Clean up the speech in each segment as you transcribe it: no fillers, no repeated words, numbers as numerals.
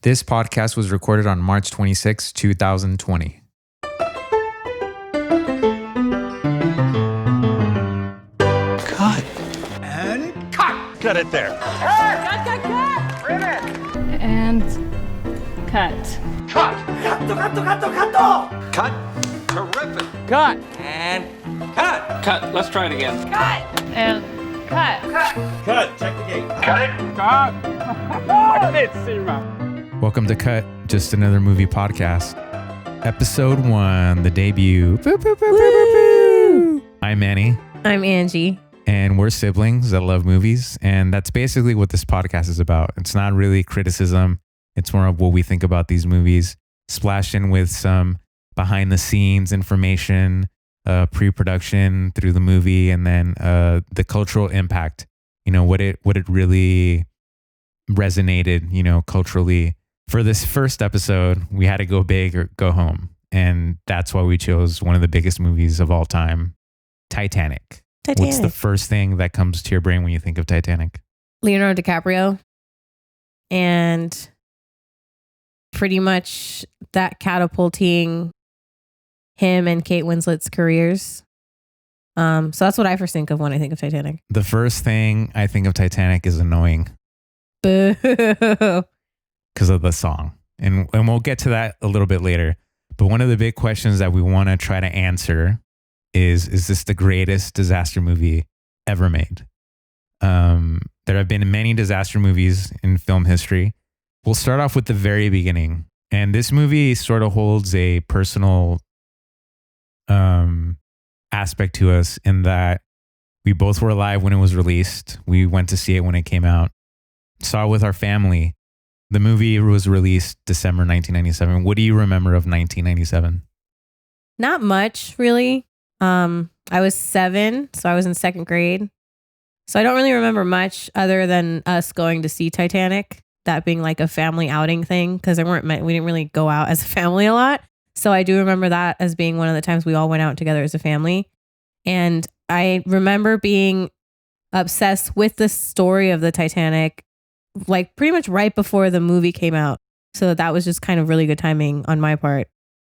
This podcast was recorded on March 26, 2020. Cut. And cut. Cut it there. Cut! Ribbon! And cut. Cut. Cut. Terrific. Cut! And cut. Cut! Let's try it again. Cut! And cut. Cut. Check the gate. Cut it. Cut! It's zero. Welcome to Cut, just another movie podcast. Episode 1, the debut. Boo, boo, boo, boo, boo, boo. I'm Manny. I'm Angie. And we're siblings that love movies. And that's basically what this podcast is about. It's not really criticism. It's more of what we think about these movies, splashed in with some behind the scenes information, pre-production through the movie, and then the cultural impact, what it really resonated, culturally. For this first episode, we had to go big or go home. And that's why we chose one of the biggest movies of all time, Titanic. What's the first thing that comes to your brain when you think of Titanic? Leonardo DiCaprio. And pretty much that catapulting him and Kate Winslet's careers. So that's what I first think of when I think of Titanic. The first thing I think of Titanic is annoying. Boo. Because of the song. And we'll get to that a little bit later. But one of the big questions that we want to try to answer is this the greatest disaster movie ever made? There have been many disaster movies in film history. We'll start off with the very beginning. And this movie sort of holds a personal aspect to us in that we both were alive when it was released. We went to see it when it came out. Saw it with our family. The movie was released December 1997. What do you remember of 1997? Not much, really. I was 7, so I was in second grade. So I don't really remember much other than us going to see Titanic, that being like a family outing thing, because we didn't really go out as a family a lot. So I do remember that as being one of the times we all went out together as a family. And I remember being obsessed with the story of the Titanic, like pretty much right before the movie came out. So that was just kind of really good timing on my part.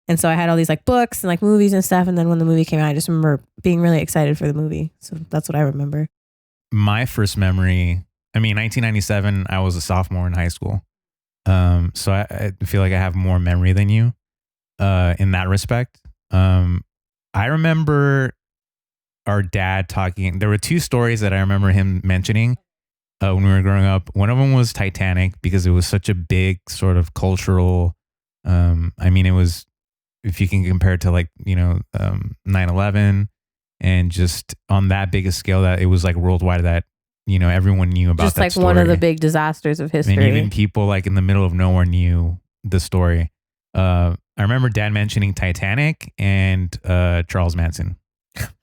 And so I had all these like books and like movies and stuff. And then when the movie came out, I just remember being really excited for the movie. So that's what I remember. My first memory, 1997, I was a sophomore in high school. So I feel like I have more memory than you in that respect. I remember our dad talking. There were 2 stories that I remember him mentioning when we were growing up. One of them was Titanic, because it was such a big sort of cultural, it was, if you can compare it to 9/11 and just on that big a scale that it was like worldwide, that, everyone knew about just that like story. one of the big disasters of history. And even people like in the middle of nowhere knew the story. I remember Dad mentioning Titanic and Charles Manson.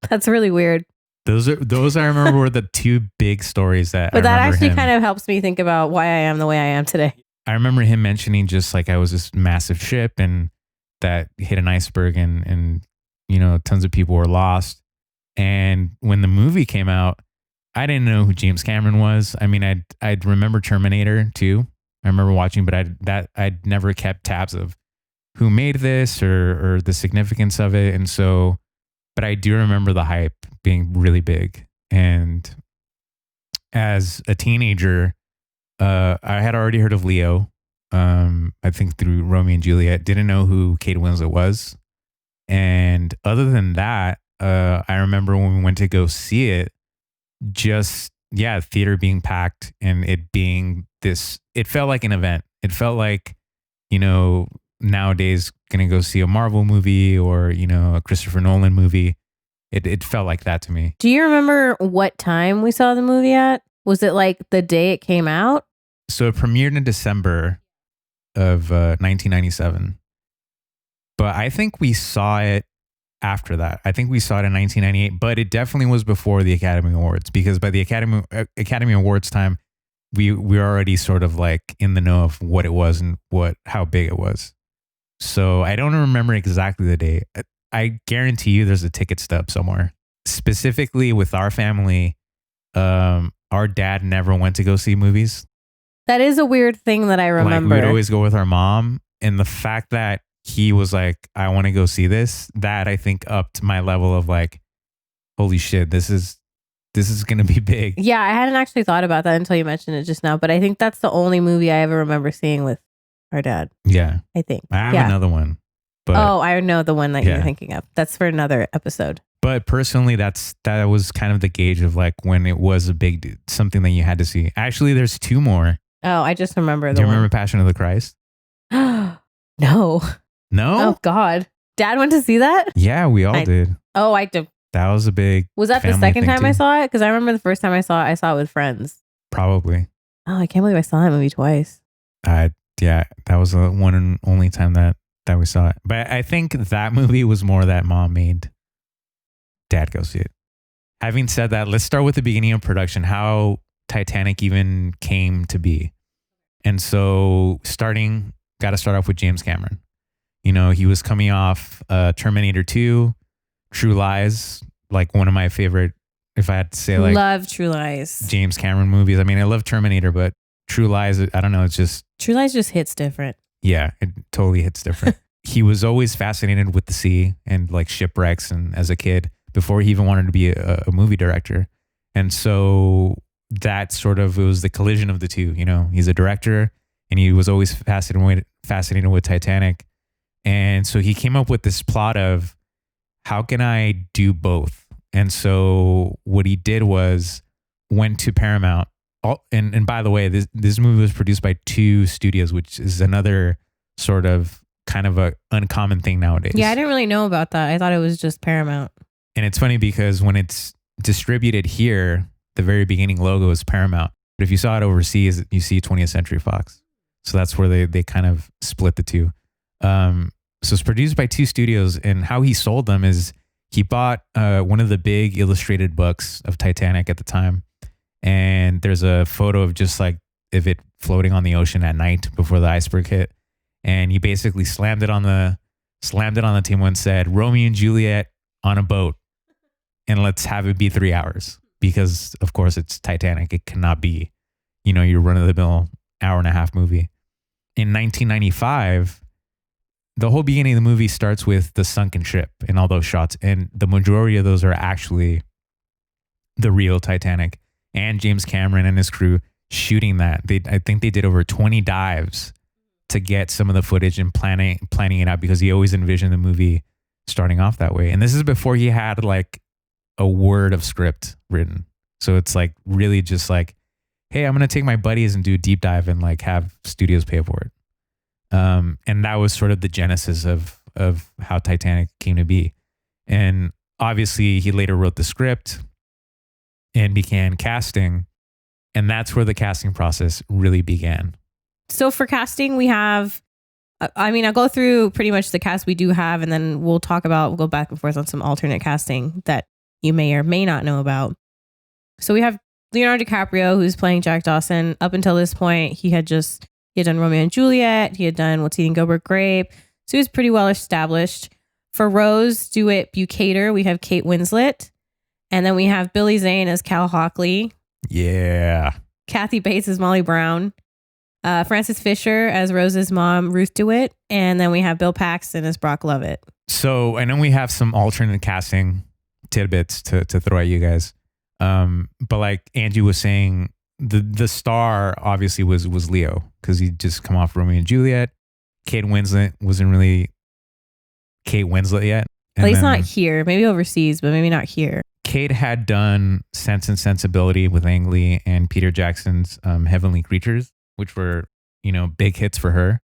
That's really weird. Those I remember were the 2 big stories that. But that actually kind of helps me think about why I am the way I am today. I remember him mentioning just like I was this massive ship and that hit an iceberg and tons of people were lost. And when the movie came out, I didn't know who James Cameron was. I'd remember Terminator 2. I remember watching, but I'd never kept tabs of who made this or the significance of it. And so, but I do remember the hype being really big. And as a teenager, I had already heard of Leo. I think through Romeo and Juliet. Didn't know who Kate Winslet was. And other than that, I remember when we went to go see it, theater being packed and it being this, it felt like an event. It felt like, nowadays gonna go see a Marvel movie or, a Christopher Nolan movie. It felt like that to me. Do you remember what time we saw the movie at? Was it like the day it came out? So it premiered in December of 1997. But I think we saw it after that. I think we saw it in 1998, but it definitely was before the Academy Awards, because by the Academy Awards time, we were already sort of like in the know of what it was and how big it was. So I don't remember exactly the day. I guarantee you there's a ticket stub somewhere. Specifically with our family, our dad never went to go see movies. That is a weird thing that I remember. Like, we would always go with our mom, and the fact that he was like, I want to go see this, that I think upped my level of like, holy shit, this is going to be big. Yeah, I hadn't actually thought about that until you mentioned it just now, but I think that's the only movie I ever remember seeing with our dad. Yeah. I think. I have another one. But, I know the one that you're thinking of. That's for another episode. But personally, that was kind of the gauge of like when it was a big, something that you had to see. Actually, there's two more. Oh, I just remember Do you remember Passion of the Christ? No. No? Oh, God. Dad went to see that? Yeah, we all did. Oh, I did. That was a big. Was that the second time I saw it? Because I remember the first time I saw it with friends. Probably. Oh, I can't believe I saw that movie twice. Yeah, that was the one and only time that we saw it. But I think that movie was more that mom made Dad go see it. Having said that, let's start with the beginning of production, how Titanic even came to be. And so got to start off with James Cameron. You know, he was coming off Terminator 2, True Lies, like one of my favorite, if I had to say, like, love True Lies. James Cameron movies. I mean, I love Terminator, but True Lies, I don't know, it's just... True Lies just hits different. Yeah, it totally hits different. He was always fascinated with the sea and like shipwrecks, and as a kid, before he even wanted to be a movie director. And so that sort of, it was the collision of the two. You know, he's a director and he was always fascinated with Titanic. And so he came up with this plot of, how can I do both? And so what he did was went to Paramount. And by the way, this movie was produced by 2 studios, which is another sort of kind of a uncommon thing nowadays. Yeah, I didn't really know about that. I thought it was just Paramount. And it's funny because when it's distributed here, the very beginning logo is Paramount. But if you saw it overseas, you see 20th Century Fox. So that's where they kind of split the two. So it's produced by 2 studios, and how he sold them is he bought one of the big illustrated books of Titanic at the time. And there's a photo of just like of it floating on the ocean at night before the iceberg hit. And he basically slammed it on the table and said, Romeo and Juliet on a boat, and let's have it be 3 hours, because of course it's Titanic. It cannot be, your run of the mill hour and a half movie. In 1995, the whole beginning of the movie starts with the sunken ship and all those shots. And the majority of those are actually the real Titanic and James Cameron and his crew shooting that. I think they did over 20 dives to get some of the footage and planning it out, because he always envisioned the movie starting off that way. And this is before he had like a word of script written. So it's like really just like, hey, I'm going to take my buddies and do a deep dive and like have studios pay for it. And that was sort of the genesis of how Titanic came to be. And obviously he later wrote the script and began casting. And that's where the casting process really began. So for casting, we have, I'll go through pretty much the cast we do have, and then we'll go back and forth on some alternate casting that you may or may not know about. So we have Leonardo DiCaprio, who's playing Jack Dawson. Up until this point, he had done Romeo and Juliet. He had done What's Eating Gilbert Grape. So he was pretty well established. For Rose DeWitt Bukater, we have Kate Winslet. And then we have Billy Zane as Cal Hockley. Yeah. Kathy Bates as Molly Brown. Frances Fisher as Rose's mom, Ruth DeWitt. And then we have Bill Paxton as Brock Lovett. So I know we have some alternate casting tidbits to throw at you guys. But like Angie was saying, the star obviously was Leo, because he just come off Romeo and Juliet. Kate Winslet wasn't really Kate Winslet yet. At least not here. Maybe overseas, but maybe not here. Kate had done Sense and Sensibility with Ang Lee and Peter Jackson's Heavenly Creatures, which were, big hits for her.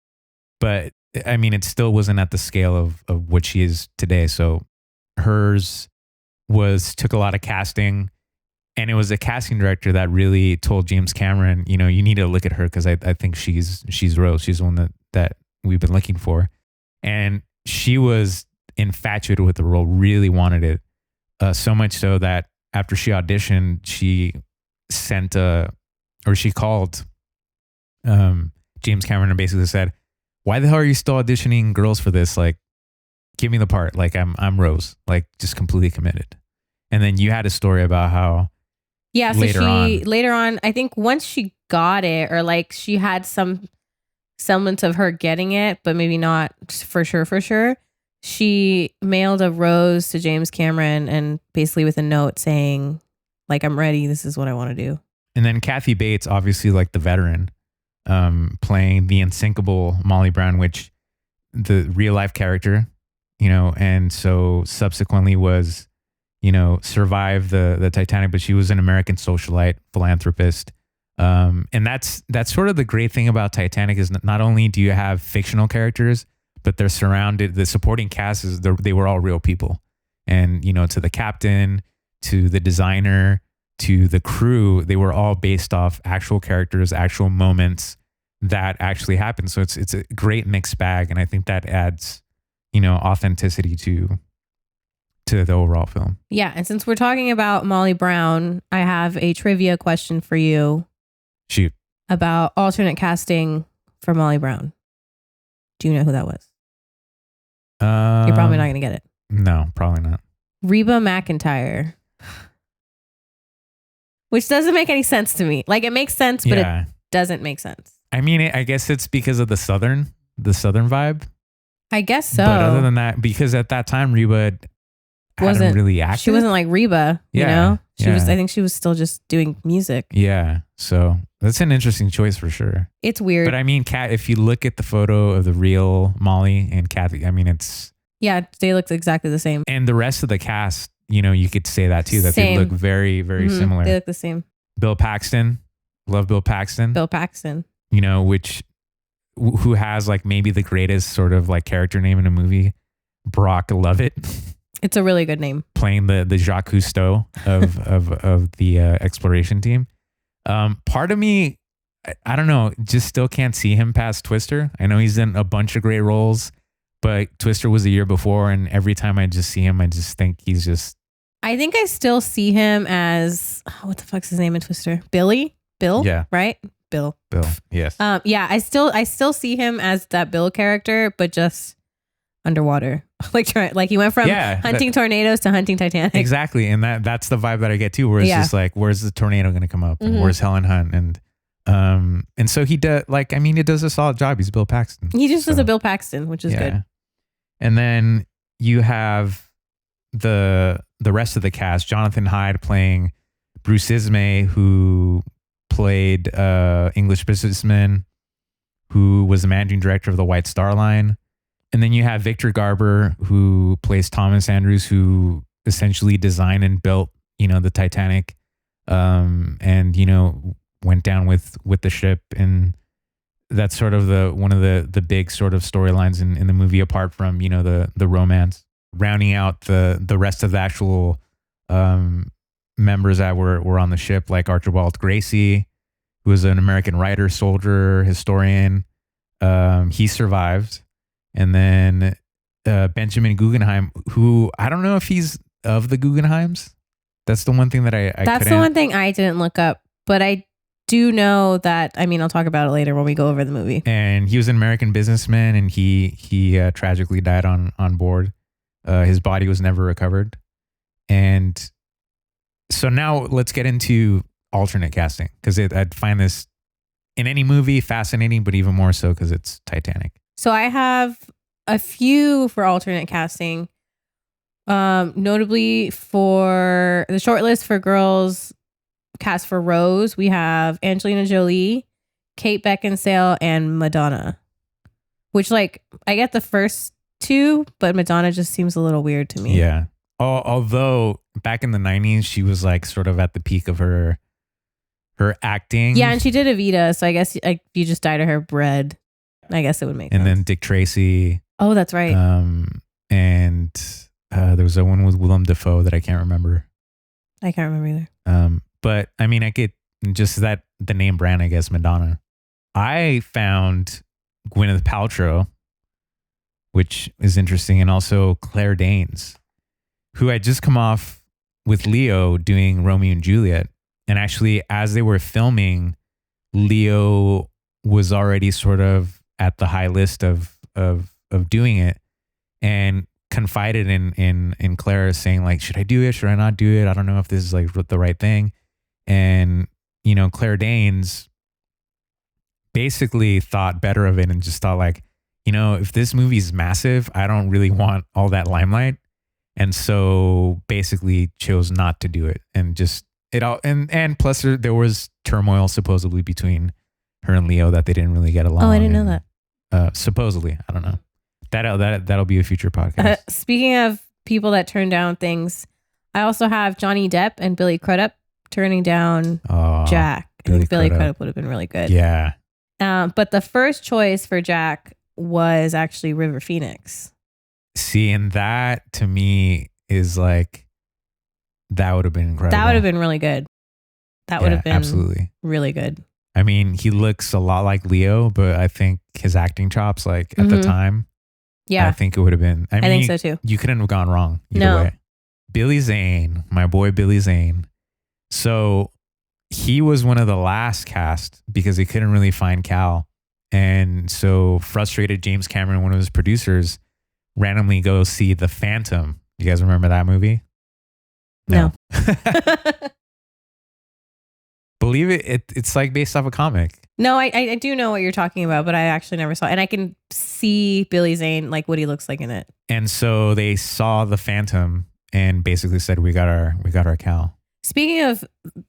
But I mean, it still wasn't at the scale of what she is today. So hers took a lot of casting. And it was a casting director that really told James Cameron, you need to look at her, because I think she's Rose. She's the one that we've been looking for. And she was infatuated with the role, really wanted it. So much so that after she auditioned, she called James Cameron and basically said, why the hell are you still auditioning girls for this? Like, give me the part. Like, I'm Rose, like just completely committed. And then you had a story about how Yeah, so later later on, I think once she got it, or like she had some semblance of her getting it, but maybe not for sure. She mailed a rose to James Cameron and basically with a note saying, like, I'm ready. This is what I want to do. And then Kathy Bates, obviously like the veteran, playing the unsinkable Molly Brown, which the real life character, you know, and so subsequently was, you know, survived the Titanic, but she was an American socialite, philanthropist. And that's sort of the great thing about Titanic is not only do you have fictional characters, but they're surrounded, the supporting cast they were all real people. And, you know, to the captain, to the designer, to the crew, they were all based off actual characters, actual moments that actually happened. So it's a great mixed bag. And I think that adds, you know, authenticity to the overall film. Yeah. And since we're talking about Molly Brown, I have a trivia question for you. Shoot. About alternate casting for Molly Brown. Do you know who that was? You're probably not going to get it. No, probably not. Reba McEntire. Which doesn't make any sense to me. Like, it makes sense, but it doesn't make sense. I mean, I guess it's because of the southern vibe. I guess so. But other than that, because at that time Reba wasn't really active. She wasn't like Reba, you know? She was. I think she was still just doing music. Yeah. So that's an interesting choice for sure. It's weird. But I mean, if you look at the photo of the real Molly and Kathy, I mean, it's... Yeah, they look exactly the same. And the rest of the cast, you know, you could say that too, that they look very, very similar. They look the same. Bill Paxton. Love Bill Paxton. Bill Paxton. You know, who has like maybe the greatest sort of like character name in a movie, Brock Lovett. It's a really good name. Playing the Jacques Cousteau of the exploration team. Part of me, I don't know, just still can't see him past Twister. I know he's in a bunch of great roles, but Twister was a year before, and every time I just see him, I just think he's just... I think I still see him as... what the fuck's his name in Twister? Bill? Yeah. Right? Bill. Yes. Yeah, I still see him as that Bill character, but just underwater. like he went from hunting tornadoes to hunting Titanic. Exactly. And that's the vibe that I get too, where it's just like, where's the tornado going to come up? And where's Helen Hunt? And so he does, like, I mean, he does a solid job. He's Bill Paxton. He just does a Bill Paxton, which is good. And then you have the rest of the cast, Jonathan Hyde playing Bruce Ismay, who played English businessman, who was the managing director of the White Star Line. And then you have Victor Garber, who plays Thomas Andrews, who essentially designed and built, you know, the Titanic, and, you know, went down with the ship. And that's sort of one of the big sort of storylines in the movie, apart from, you know, the romance. Rounding out the rest of the actual members that were on the ship, like Archibald Gracie, who was an American writer, soldier, historian. He survived. And then Benjamin Guggenheim, who I don't know if he's of the Guggenheims. That's the one thing that I That's the one thing I didn't look up, but I do know that. I mean, I'll talk about it later when we go over the movie. And he was an American businessman, and he tragically died on board. His body was never recovered. And so now let's get into alternate casting, because I'd find this in any movie fascinating, but even more so because it's Titanic. So I have a few for alternate casting, notably for the shortlist for girls cast for Rose. We have Angelina Jolie, Kate Beckinsale, and Madonna, which, like, I get the first two, but Madonna just seems a little weird to me. Yeah. Although back in the 90s, she was like sort of at the peak of her acting. Yeah, and she did Evita, so I guess you just dyed her bread. I guess it would make sense. And then Dick Tracy. Oh, that's right. And there was one with Willem Dafoe that I can't remember. I can't remember either. But I mean, I get just that the name brand, I guess, Madonna. I found Gwyneth Paltrow, which is interesting, and also Claire Danes, who had just come off with Leo doing Romeo and Juliet. And actually, as they were filming, Leo was already sort of at the high list of doing it, and confided in Claire, saying like, should I do it? Should I not do it? I don't know if this is like the right thing. And, Claire Danes basically thought better of it and just thought like, if this movie's massive, I don't really want all that limelight. And so basically chose not to do it and just it all. And plus there was turmoil supposedly between her and Leo that they didn't really get along. Oh, I didn't know that. Supposedly, I don't know. That'll be a future podcast. Speaking of people that turn down things, I also have Johnny Depp and Billy Crudup turning down Jack. Billy Crudup would have been really good. Yeah. But the first choice for Jack was actually River Phoenix. See, and that to me is like, that would have been incredible. That would have been really good. That would have been absolutely really good. I mean, he looks a lot like Leo, but I think his acting chops, like at the time, I think it would have been. I mean, think so too. You couldn't have gone wrong either way. Billy Zane, my boy Billy Zane. So he was one of the last cast because they couldn't really find Cal. And so frustrated James Cameron, one of his producers, randomly go see The Phantom. You guys remember that movie? No. Believe it's like based off a comic. No, I do know what you're talking about, but I actually never saw it. And I can see Billy Zane, like what he looks like in it. And so they saw The Phantom and basically said, we got our Cal. Speaking of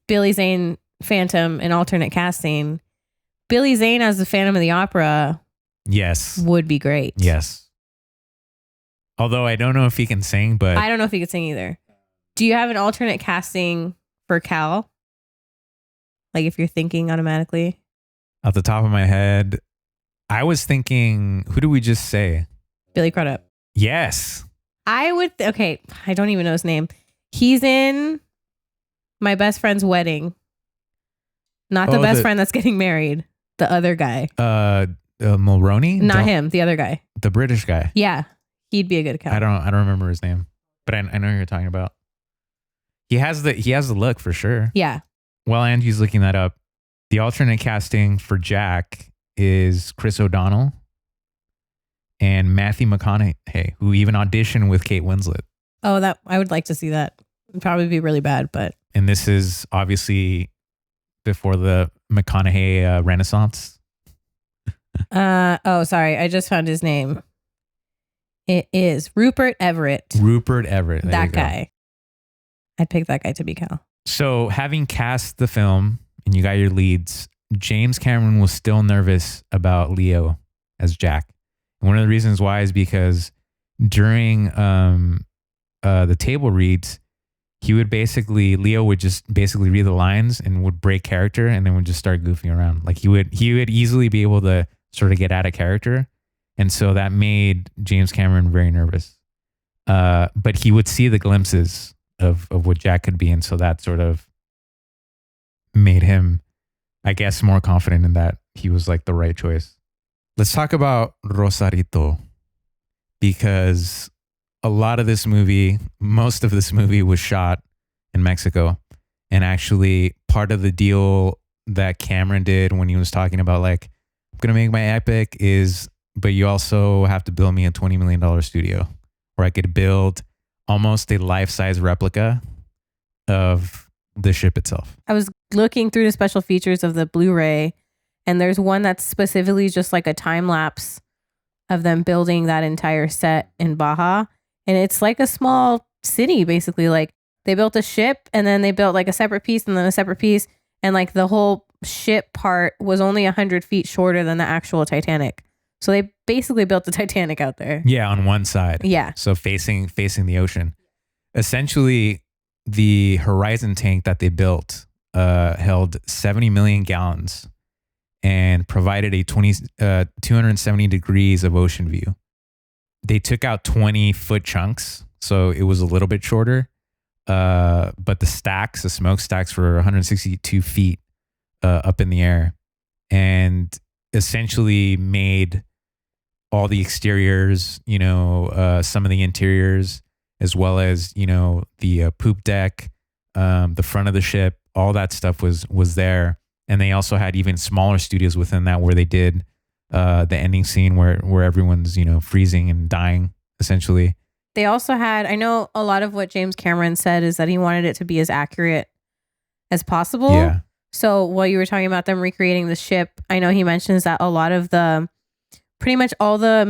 Billy Zane Phantom and alternate casting, Billy Zane as the Phantom of the Opera would be great. Yes. Although I don't know if he can sing, but I don't know if he could sing either. Do you have an alternate casting for Cal? Like if you're thinking automatically? Off the top of my head, I was thinking, who did we just say? Billy Crudup. Yes. I would, okay, I don't even know his name. He's in My Best Friend's Wedding. Not the best friend that's getting married. The other guy. Mulroney? Not him, the other guy. The British guy. Yeah. He'd be a good Cal. I don't remember his name, but I know who you're talking about. He has the look for sure. Yeah. While Angie's looking that up, the alternate casting for Jack is Chris O'Donnell and Matthew McConaughey, who even auditioned with Kate Winslet. Oh, that I would like to see that. It'd probably be really bad, but. And this is obviously before the McConaughey Renaissance. Sorry. I just found his name. It is Rupert Everett. Rupert Everett. There that guy. I'd pick that guy to be Cal. So having cast the film and you got your leads, James Cameron was still nervous about Leo as Jack. And one of the reasons why is because during the table reads, Leo would just basically read the lines and would break character and then would just start goofing around. Like he would easily be able to sort of get out of character. And so that made James Cameron very nervous. But he would see the glimpses of what Jack could be. And so that sort of made him, I guess, more confident in that he was like the right choice. Let's talk about Rosarito, because most of this movie was shot in Mexico. And actually part of the deal that Cameron did when he was talking about like, I'm going to make my epic is, but you also have to build me a $20 million studio where I could build almost a life-size replica of the ship itself. I was looking through the special features of the Blu-ray, and there's one that's specifically just like a time lapse of them building that entire set in Baja. And it's like a small city, basically. Like they built a ship and then they built like a separate piece and then a separate piece. And like the whole ship part was only 100 feet shorter than the actual Titanic. So they basically built the Titanic out there. Yeah, on one side. Yeah. So facing the ocean. Essentially, the Horizon tank that they built held 70 million gallons and provided a 270 degrees of ocean view. They took out 20-foot chunks, so it was a little bit shorter. But the smoke stacks were 162 feet up in the air, and essentially made all the exteriors, some of the interiors, as well as, the poop deck, the front of the ship, all that stuff was there. And they also had even smaller studios within that where they did the ending scene where everyone's, freezing and dying, essentially. They also had, I know a lot of what James Cameron said is that he wanted it to be as accurate as possible. Yeah. So while you were talking about them recreating the ship, I know he mentions that a lot of pretty much all the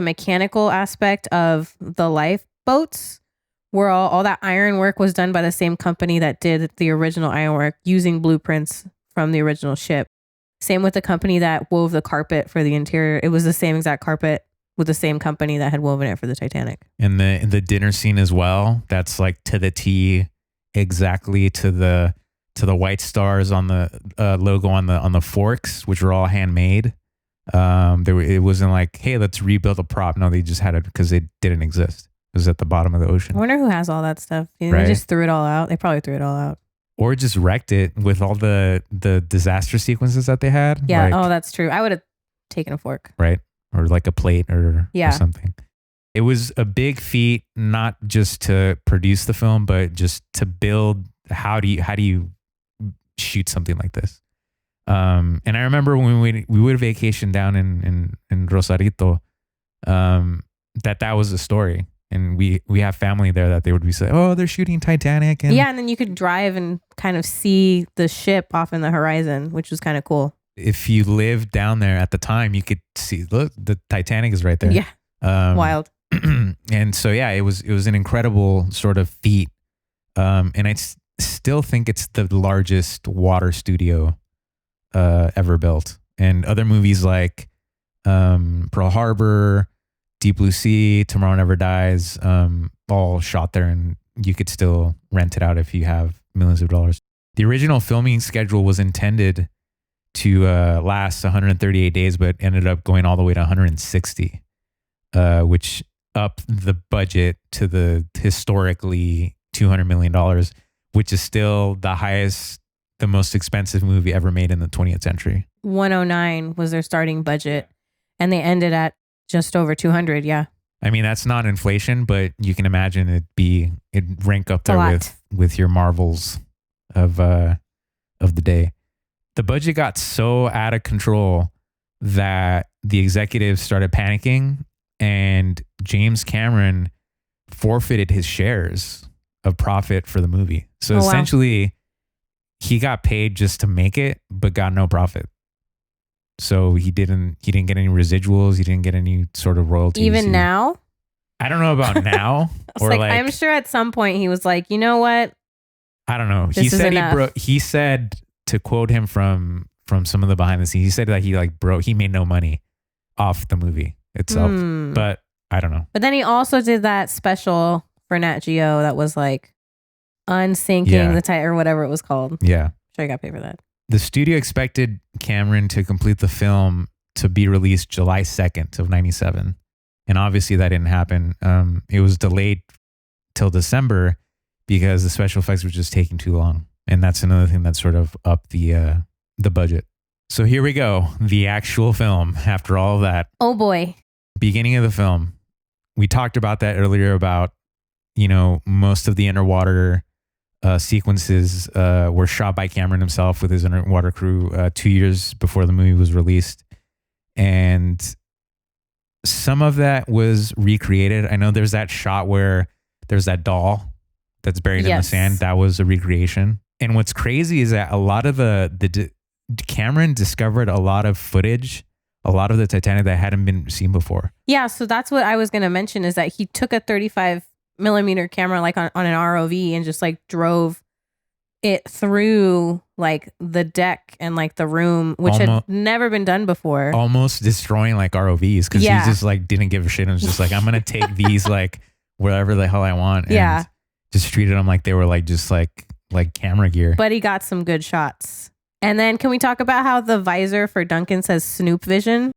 mechanical aspect of the lifeboats were all that iron work was done by the same company that did the original ironwork using blueprints from the original ship. Same with the company that wove the carpet for the interior. It was the same exact carpet with the same company that had woven it for the Titanic. And the dinner scene as well, that's like to the T, exactly to the white stars on the logo on the forks, which were all handmade. It wasn't like, hey, let's rebuild a prop. No, they just had it because it didn't exist. It was at the bottom of the ocean. I wonder who has all that stuff. They just threw it all out. They probably threw it all out. Or just wrecked it with all the disaster sequences that they had. Yeah. Like, that's true. I would have taken a fork. Right. Or like a plate or something. It was a big feat, not just to produce the film, but just to build. How do you shoot something like this? And I remember when we would vacation down in Rosarito, that was the story. And we have family there that they would be saying, oh, they're shooting Titanic. And then you could drive and kind of see the ship off in the horizon, which was kind of cool. If you lived down there at the time, you could see, look, the Titanic is right there. Yeah. Wild. And so, yeah, it was an incredible sort of feat. And I still think it's the largest water studio ever built. And other movies like Pearl Harbor, Deep Blue Sea, Tomorrow Never Dies, all shot there, and you could still rent it out if you have millions of dollars. The original filming schedule was intended to last 138 days, but ended up going all the way to 160, which upped the budget to the historically $200 million, which is still the most expensive movie ever made in the 20th century. 109 was their starting budget, and they ended at just over 200. Yeah. I mean, that's not inflation, but you can imagine it'd rank up there with your Marvels of the day. The budget got so out of control that the executives started panicking, and James Cameron forfeited his shares of profit for the movie. So essentially, he got paid just to make it, but got no profit. So he didn't get any residuals. He didn't get any sort of royalties. Even now? I don't know about now. Or I'm sure at some point he was like, you know what? I don't know. He said, to quote him from some of the behind the scenes, he said that he made no money off the movie itself. But I don't know. But then he also did that special for Nat Geo that was like unsinking the Titan or whatever it was called. Yeah. Sure, I got paid for that. The studio expected Cameron to complete the film to be released July 2nd of 97. And obviously that didn't happen. It was delayed till December because the special effects were just taking too long. And that's another thing that sort of upped the budget. So here we go. The actual film after all of that. Oh boy. Beginning of the film. We talked about that earlier about, most of the underwater sequences were shot by Cameron himself with his underwater crew 2 years before the movie was released. And some of that was recreated. I know there's that shot where there's that doll that's buried in the sand. That was a recreation. And what's crazy is that a lot of Cameron discovered a lot of footage, a lot of the Titanic that hadn't been seen before. Yeah, so that's what I was going to mention is that he took a 35 millimeter camera like on an ROV and just like drove it through like the deck and like the room, which had never been done before. Almost destroying like ROVs because he just like didn't give a shit and was just like, I'm going to take these like wherever the hell I want. And just treated them like they were like just like camera gear. But he got some good shots. And then can we talk about how the visor for Duncan says Snoop Vision?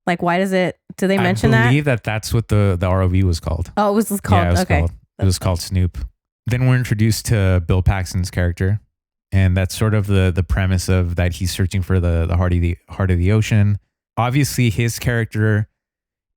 Like, why does it, do they mention that? I believe that's what the ROV was called. Oh, it was called? Yeah, it was called Snoop. Then we're introduced to Bill Paxton's character. And that's sort of the premise of that he's searching for the heart of the ocean. Obviously, his character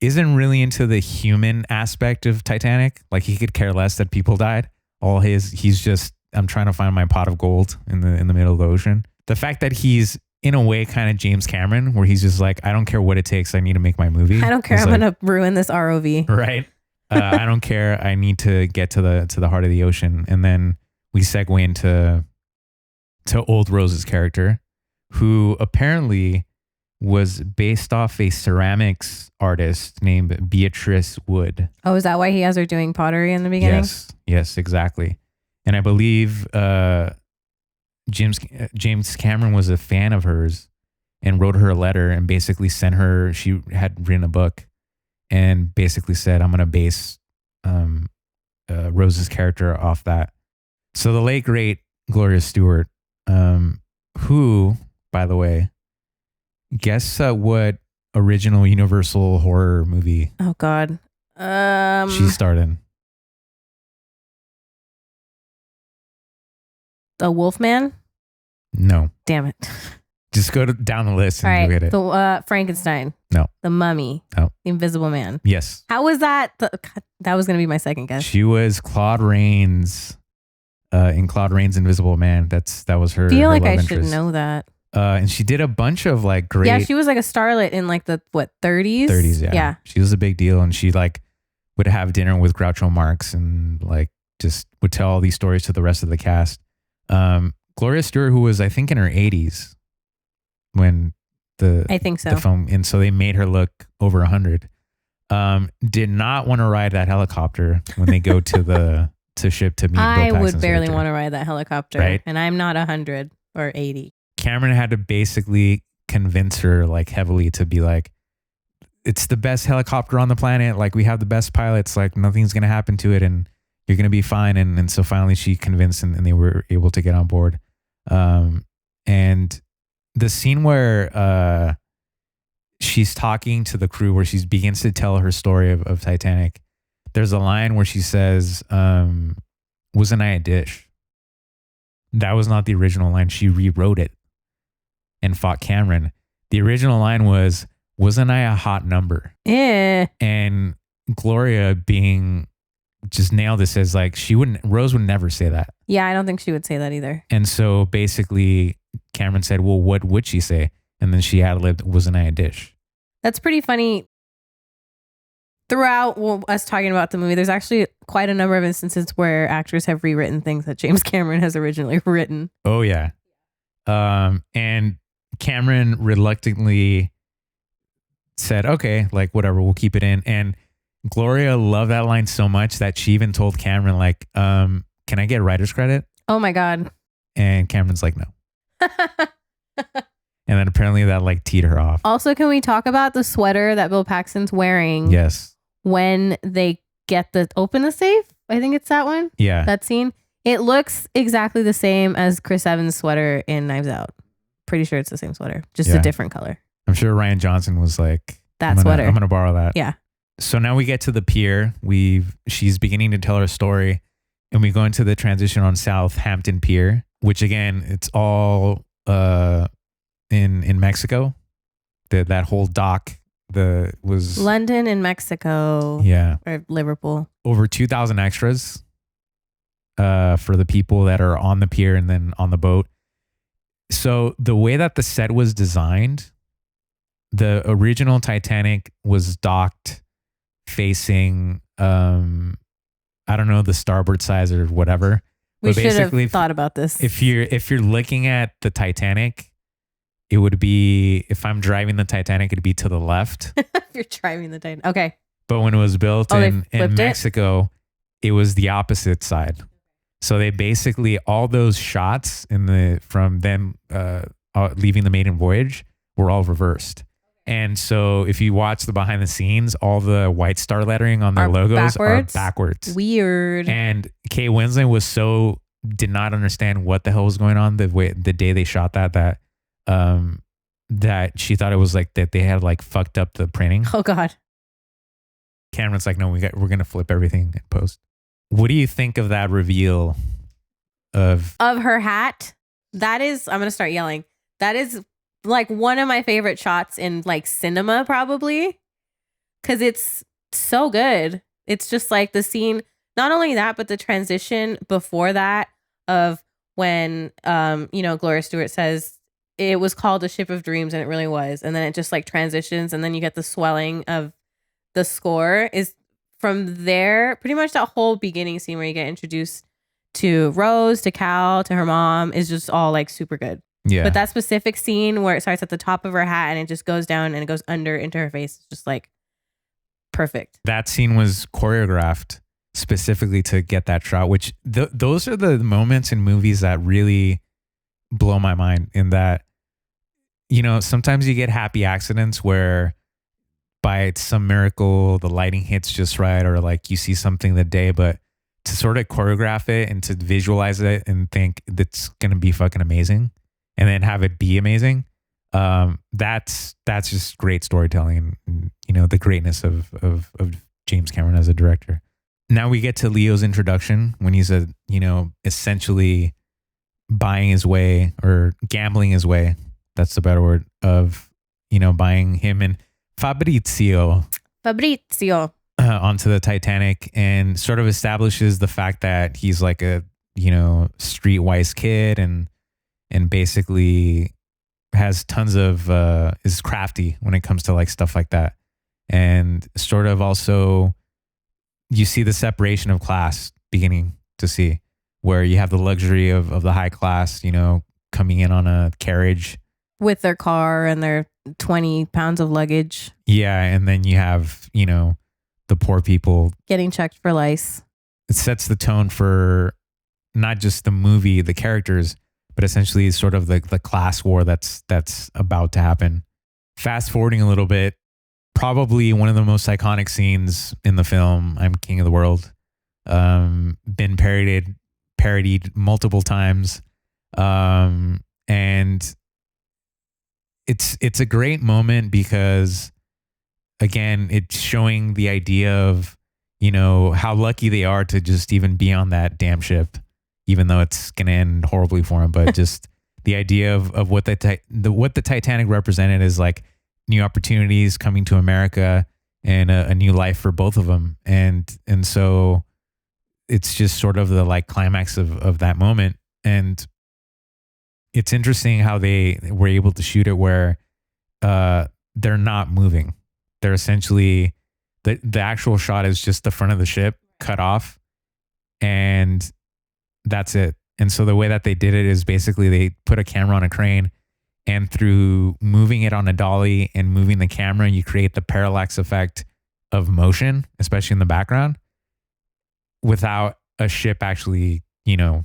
isn't really into the human aspect of Titanic. Like, he could care less that people died. He's just, I'm trying to find my pot of gold in the middle of the ocean. The fact that he's in a way kind of James Cameron, where he's just like, I don't care what it takes. I need to make my movie. I don't care. I'm going to ruin this ROV. Right. I don't care. I need to get to the heart of the ocean. And then we segue into to old Rose's character, who apparently was based off a ceramics artist named Beatrice Wood. Oh, is that why he has her doing pottery in the beginning? Yes, exactly. And I believe James Cameron was a fan of hers and wrote her a letter and basically sent her. She had written a book and basically said, "I'm going to base Rose's character off that." So the late great Gloria Stewart, who, by the way, guess what original Universal horror movie Oh God. she starred in? The Wolfman? No. Damn it. Just go down the list All and right. you'll get it. The Frankenstein. No. The Mummy. No. The Invisible Man. Yes. How was that? God, that was going to be my second guess. She was Claude Rains in Claude Rains' Invisible Man. That was her. I feel her like love I should interest. know that. And she did a bunch of like great Yeah, she was like a starlet in like the 30s? 30s. Yeah. Yeah. She was a big deal, and she like would have dinner with Groucho Marx and like just would tell all these stories to the rest of the cast. Gloria Stewart, who was I think in her 80s when I think so. the film, and so they made her look over 100. Did not want to ride that helicopter when they go to ship to meet Bill I would Paxton's barely character. want to ride that helicopter. Right? And I'm not 100 or 80. Cameron had to basically convince her like heavily to be like, it's the best helicopter on the planet. Like, we have the best pilots. Like, nothing's going to happen to it and you're going to be fine. And so finally she convinced and they were able to get on board. And the scene where she's talking to the crew, where she begins to tell her story of Titanic, there's a line where she says, wasn't I a dish? That was not the original line. She rewrote it and fought Cameron. The original line was, wasn't I a hot number? Yeah. And Gloria being just nailed it, says like Rose would never say that. Yeah, I don't think she would say that either. And so basically Cameron said, well, what would she say? And then she ad-libbed, wasn't I a dish? That's pretty funny. Throughout us talking about the movie, there's actually quite a number of instances where actors have rewritten things that James Cameron has originally written. Oh, yeah. And Cameron reluctantly said, okay, like whatever, we'll keep it in. And Gloria loved that line so much that she even told Cameron, like, can I get writer's credit? Oh my God. And Cameron's like, no. And then apparently that like teed her off. Also, can we talk about the sweater that Bill Paxton's wearing? Yes. When they open the safe? I think it's that one. Yeah. That scene. It looks exactly the same as Chris Evans' sweater in Knives Out. Pretty sure it's the same sweater, just a different color. I'm sure Ryan Johnson was like, that sweater. I'm going to borrow that. Yeah. So now we get to the pier. She's beginning to tell her story, and we go into the transition on Southampton Pier, which again, it's all in Mexico. That whole dock was London and Mexico. Yeah. Or Liverpool. Over 2,000 extras for the people that are on the pier and then on the boat. So the way that the set was designed, the original Titanic was docked facing, I don't know, the starboard side or whatever. We But should basically, have thought about this. If you're looking at the Titanic, it would be, if I'm driving the Titanic, it'd be to the left. If you're driving the Titanic. Okay. But when it was built in Mexico, it was the opposite side. So they basically, all those shots from them leaving the maiden voyage were all reversed. And so if you watch the behind the scenes, all the White Star lettering on their logos are backwards. Weird. And Kate Winslet did not understand what the hell was going on the day they shot that she thought it was like that they had like fucked up the printing. Oh God. Cameron's like, no, we're going to flip everything in post. What do you think of that reveal of her hat? That is, I'm going to start yelling. That is like one of my favorite shots in like cinema, probably. Cause it's so good. It's just like the scene, not only that, but the transition before that of when, Gloria Stewart says it was called a ship of dreams and it really was. And then it just like transitions and then you get the swelling of the score is from there, pretty much that whole beginning scene where you get introduced to Rose, to Cal, to her mom is just all like super good. Yeah. But that specific scene where it starts at the top of her hat and it just goes down and it goes under into her face is just like perfect. That scene was choreographed specifically to get that shot, which those are the moments in movies that really blow my mind, in that, you know, sometimes you get happy accidents where by some miracle the lighting hits just right, or like you see something the day, but to sort of choreograph it and to visualize it and think that's going to be fucking amazing and then have it be amazing. That's just great storytelling, and, you know, the greatness of James Cameron as a director. Now we get to Leo's introduction when he's essentially buying his way, or gambling his way. That's the better word, of, you know, buying him and Fabrizio onto the Titanic, and sort of establishes the fact that he's like a, you know, streetwise kid and basically has tons of is crafty when it comes to like stuff like that. And sort of also you see the separation of class beginning to see, where you have the luxury of the high class, you know, coming in on a carriage with their car and their 20 pounds of luggage. Yeah. And then you have, you know, the poor people getting checked for lice. It sets the tone for not just the movie, the characters, but essentially sort of the class war that's about to happen. Fast forwarding a little bit, probably one of the most iconic scenes in the film, I'm King of the World, been parodied multiple times. And it's a great moment because, again, it's showing the idea of, you know, how lucky they are to just even be on that damn ship, even though it's going to end horribly for them. But just the idea of what what the Titanic represented is like new opportunities coming to America and a new life for both of them. And so it's just sort of the like climax of that moment. And it's interesting how they were able to shoot it where they're not moving. They're essentially, the actual shot is just the front of the ship cut off, and that's it. And so the way that they did it is basically they put a camera on a crane, and through moving it on a dolly and moving the camera, you create the parallax effect of motion, especially in the background, without a ship actually, you know,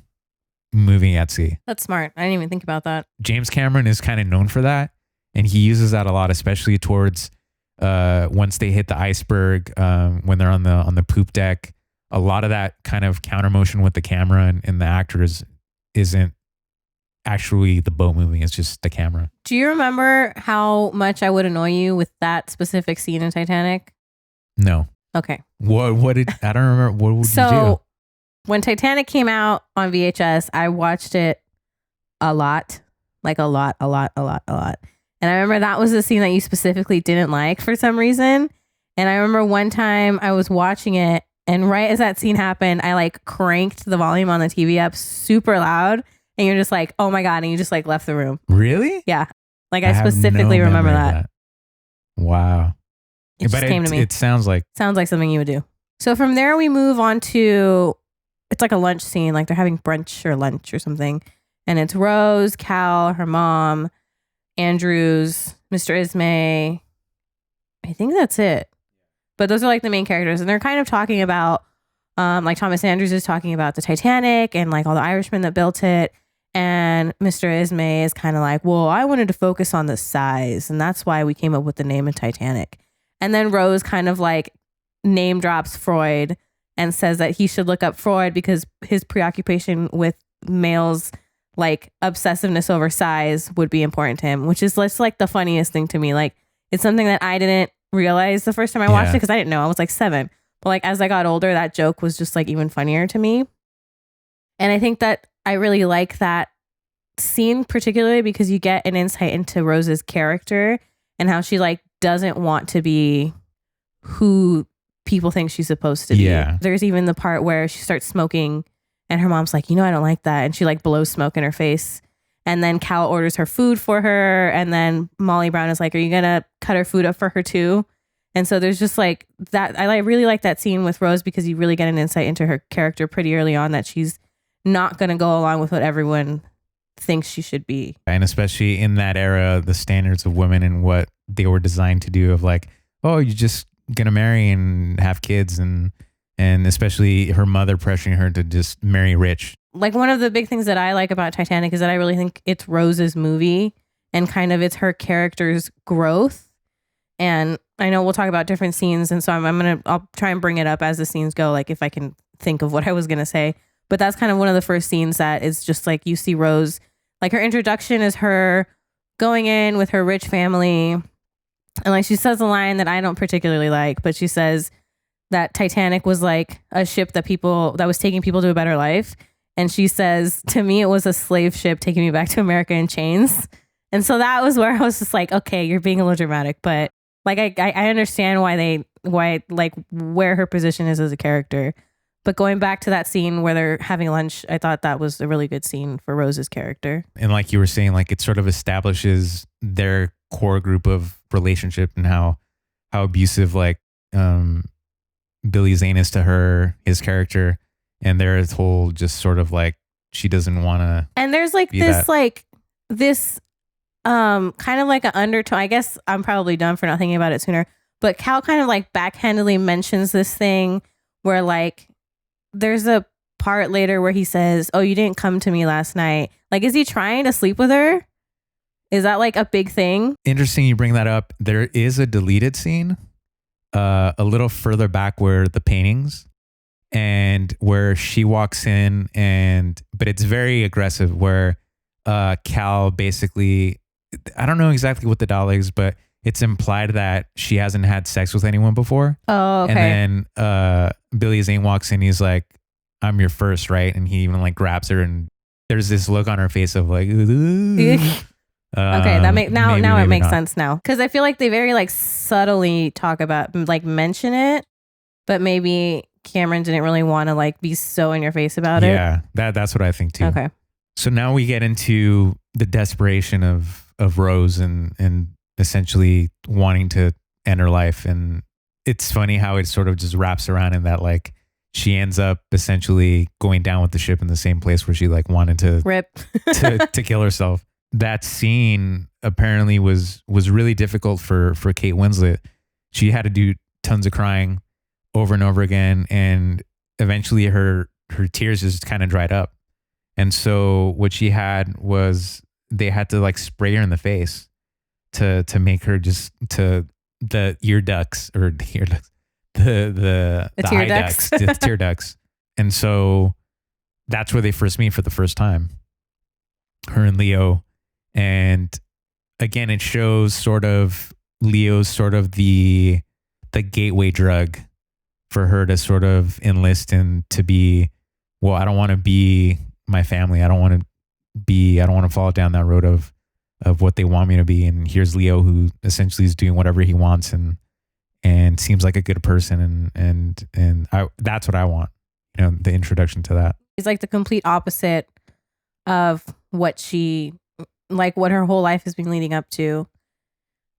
moving at sea. That's smart. I didn't even think about that. James Cameron is kind of known for that, and he uses that a lot, especially towards once they hit the iceberg, when they're on the poop deck. A lot of that kind of counter motion with the camera and the actors isn't actually the boat moving, it's just the camera. Do you remember how much I would annoy you with that specific scene in Titanic? No. Okay. What did I don't remember. What would you do? So when Titanic came out on VHS, I watched it a lot. Like a lot. And I remember that was the scene that you specifically didn't like for some reason. And I remember one time I was watching it, and right as that scene happened, I like cranked the volume on the TV up super loud, and you're just like, oh my God. And you just like left the room. Really? Yeah. Like I specifically remember that. Wow. It just came to me. It sounds like something you would do. So from there we move on to, it's like a lunch scene, like they're having brunch or lunch or something. And it's Rose, Cal, her mom, Andrews, Mr. Ismay. I think that's it. But those are like the main characters. And they're kind of talking about, like Thomas Andrews is talking about the Titanic and like all the Irishmen that built it. And Mr. Ismay is kind of like, well, I wanted to focus on the size. And that's why we came up with the name of Titanic. And then Rose kind of like name drops Freud and says that he should look up Freud because his preoccupation with males' like obsessiveness over size would be important to him, which is just like the funniest thing to me. Like it's something that I didn't realize the first time I watched it because I didn't know. I was like 7. But like as I got older, that joke was just like even funnier to me. And I think that I really like that scene particularly because you get an insight into Rose's character and how she like doesn't want to be who people think she's supposed to be. Yeah. There's even the part where she starts smoking and her mom's like, you know, I don't like that. And she like blows smoke in her face. And then Cal orders her food for her. And then Molly Brown is like, are you going to cut her food up for her too? And so there's just like that. I really like that scene with Rose because you really get an insight into her character pretty early on, that she's not going to go along with what everyone thinks she should be. And especially in that era, the standards of women and what they were designed to do of like, oh, you're just going to marry and have kids. And especially her mother pressuring her to just marry rich. Like one of the big things that I like about Titanic is that I really think it's Rose's movie and kind of it's her character's growth. And I know we'll talk about different scenes. And so I'll try and bring it up as the scenes go, like if I can think of what I was going to say. But that's kind of one of the first scenes that is just like you see Rose, like her introduction is her going in with her rich family. And like she says a line that I don't particularly like, but she says that Titanic was like a ship that was taking people to a better life. And she says, to me, it was a slave ship taking me back to America in chains. And so that was where I was just like, okay, you're being a little dramatic, but like I understand where her position is as a character. But going back to that scene where they're having lunch, I thought that was a really good scene for Rose's character. And like you were saying, like it sort of establishes their core group of relationship and how abusive like Billy Zane is to her, his character, and their whole just sort of like she doesn't want to. And there's like this kind of like an undertone. I guess I'm probably dumb for not thinking about it sooner. But Cal kind of like backhandedly mentions this thing where like there's a part later where he says, "Oh, you didn't come to me last night." Like, is he trying to sleep with her? Is that like a big thing? Interesting you bring that up. There is a deleted scene a little further back where the paintings and where she walks in but it's very aggressive where Cal basically, I don't know exactly what the dialogue is, but it's implied that she hasn't had sex with anyone before. Oh, okay. And then Billy Zane walks in. He's like, "I'm your first," right? And he even like grabs her, and there's this look on her face of like, okay, that now it makes not. sense now, because I feel like they very like subtly talk about like mention it, but maybe Cameron didn't really want to like be so in your face about it. Yeah, that's what I think too. Okay. So now we get into the desperation of Rose and essentially wanting to end her life. And it's funny how it sort of just wraps around in that like she ends up essentially going down with the ship in the same place where she like wanted to rip to kill herself. That scene apparently was really difficult for Kate Winslet. She had to do tons of crying over and over again, and eventually her tears just kind of dried up. And so what she had was they had to like spray her in the face to make her just to the ear ducts or the ear ducts, the tear eye ducts. the tear ducts. And so that's where they first meet for the first time, her and Leo. And again, it shows sort of Leo's sort of the gateway drug for her to sort of enlist and to be, well, I don't want to be my family. I don't want to fall down that road of what they want me to be. And here's Leo, who essentially is doing whatever he wants and seems like a good person. And that's what I want, the introduction to that. He's like the complete opposite of what her whole life has been leading up to.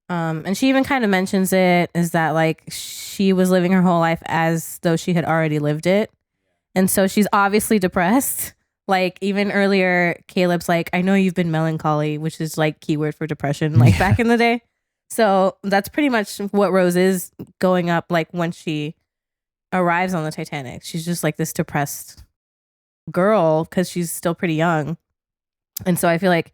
And she even kind of mentions it is that like she was living her whole life as though she had already lived it. And so she's obviously depressed. Like even earlier, Caleb's like, "I know you've been melancholy," which is like keyword for depression, like back in the day. So that's pretty much what Rose is going up. Like when she arrives on the Titanic, she's just like this depressed girl because she's still pretty young. And so I feel like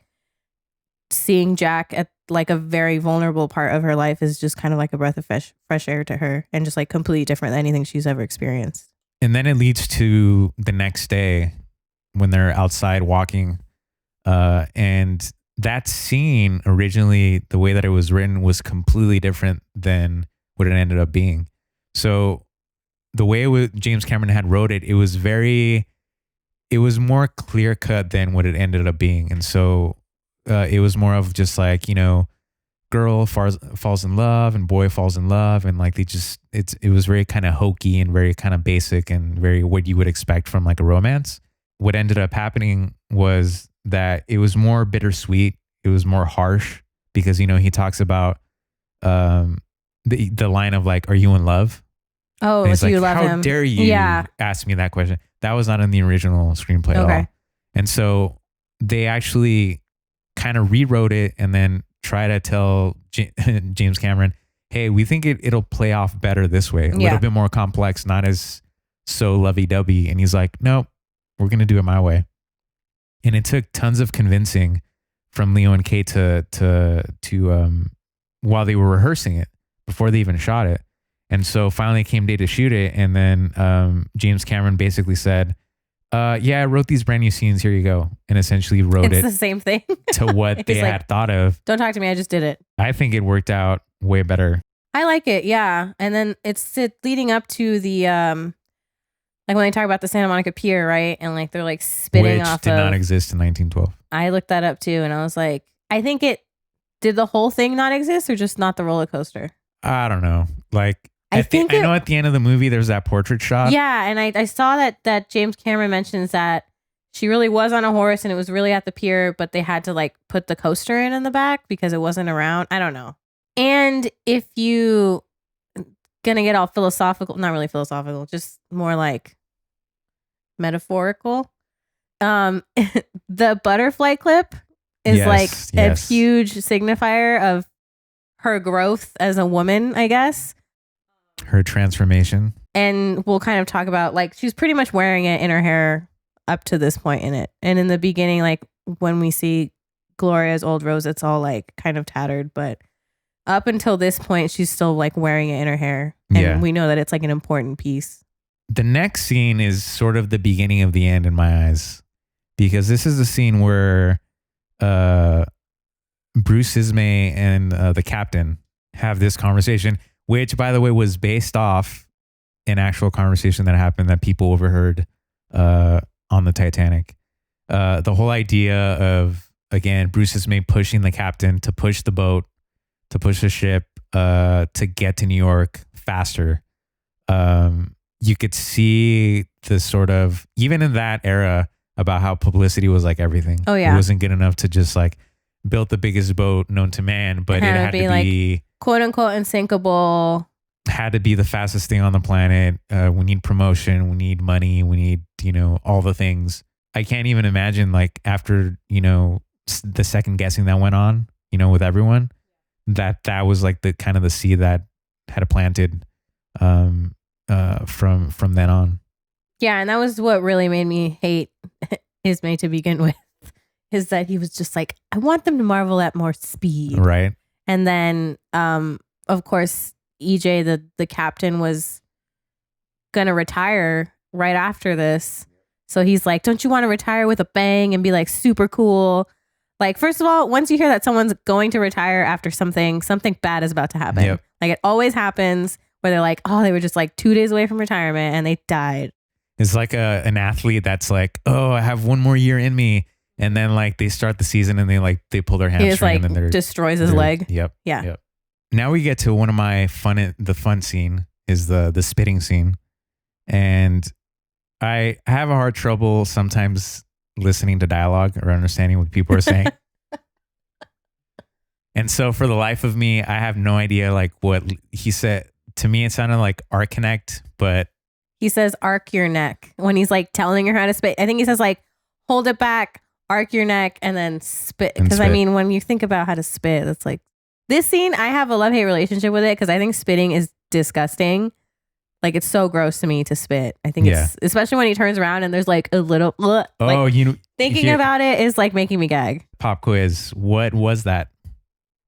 seeing Jack at like a very vulnerable part of her life is just kind of like a breath of fresh air to her, and just like completely different than anything she's ever experienced. And then it leads to the next day when they're outside walking. And that scene originally, the way that it was written was completely different than what it ended up being. So the way James Cameron had wrote it, it was more clear cut than what it ended up being. And so it was more of just like, girl falls in love and boy falls in love. And like it was very kind of hokey and very kind of basic and very what you would expect from like a romance. What ended up happening was that it was more bittersweet. It was more harsh because, he talks about the line of like, "Are you in love?" Oh, and he's so like, you love him. How dare you ask me that question? That was not in the original screenplay at Okay. all. And so they actually kind of rewrote it and then try to tell James Cameron, hey, we think it'll play off better this way. A little bit more complex, not as so lovey-dovey. And he's like, nope, we're going to do it my way. And it took tons of convincing from Leo and Kate to while they were rehearsing it before they even shot it. And so finally came day to shoot it. And then James Cameron basically said, yeah, I wrote these brand new scenes. Here you go. And essentially wrote It's it the same thing. to what they He's like, had thought of. Don't talk to me. I just did it. I think it worked out way better. I like it. Yeah. And then it's leading up to the, like when they talk about the Santa Monica Pier, right? And like they're like spitting Which off did not exist in 1912. I looked that up too. And I was like, I think did the whole thing not exist or just not the roller coaster? I don't know. Like, I know at the end of the movie, there's that portrait shot. Yeah. And I saw that James Cameron mentions that she really was on a horse and it was really at the pier, but they had to like put the coaster in the back because it wasn't around. I don't know. And if you gonna get all philosophical, not really philosophical, just more like metaphorical. The butterfly clip is a huge signifier of her growth as a woman, I guess. Her transformation. And we'll kind of talk about like she's pretty much wearing it in her hair up to this point in it. And in the beginning, like when we see Gloria's old rose, it's all like kind of tattered, but up until this point, she's still like wearing it in her hair. And we know that it's like an important piece. The next scene is sort of the beginning of the end in my eyes, because this is the scene where Bruce Ismay and the captain have this conversation, which, by the way, was based off an actual conversation that happened that people overheard on the Titanic. The whole idea of, again, Bruce Ismay pushing the captain to push the boat, to push the ship, to get to New York faster. You could see the sort of, even in that era, about how publicity was like everything. Oh, yeah. It wasn't good enough to just like build the biggest boat known to man, but it had to be like, quote unquote unsinkable. Had to be the fastest thing on the planet. We need promotion. We need money. We need, all the things. I can't even imagine like after, the second guessing that went on, with everyone, that was like the kind of the seed that had planted from then on. Yeah, and that was what really made me hate Ismay to begin with, is that he was just like, I want them to marvel at more speed. Right. And then, of course, EJ, the captain, was going to retire right after this. So he's like, don't you want to retire with a bang and be like super cool? Like, first of all, once you hear that someone's going to retire after something bad is about to happen. Yep. Like it always happens where they're like, oh, they were just like 2 days away from retirement and they died. It's like an athlete that's like, oh, I have one more year in me. And then like they start the season and they pull their hamstring. He just like and then destroys his leg. Yep. Yeah. Yep. Now we get to one of my fun scene is the spitting scene. And I have a hard trouble sometimes listening to dialogue or understanding what people are saying. And so for the life of me, I have no idea like what he said. To me, it sounded like Arconnect, but he says arc your neck when he's like telling her how to spit. I think he says like hold it back, arc your neck, and then spit. Because I mean, when you think about how to spit, that's like this scene. I have a love-hate relationship with it because I think spitting is disgusting. Like it's so gross to me to spit. I think it's especially when he turns around and there's like a little thinking about it is like making me gag. Pop quiz. What was that?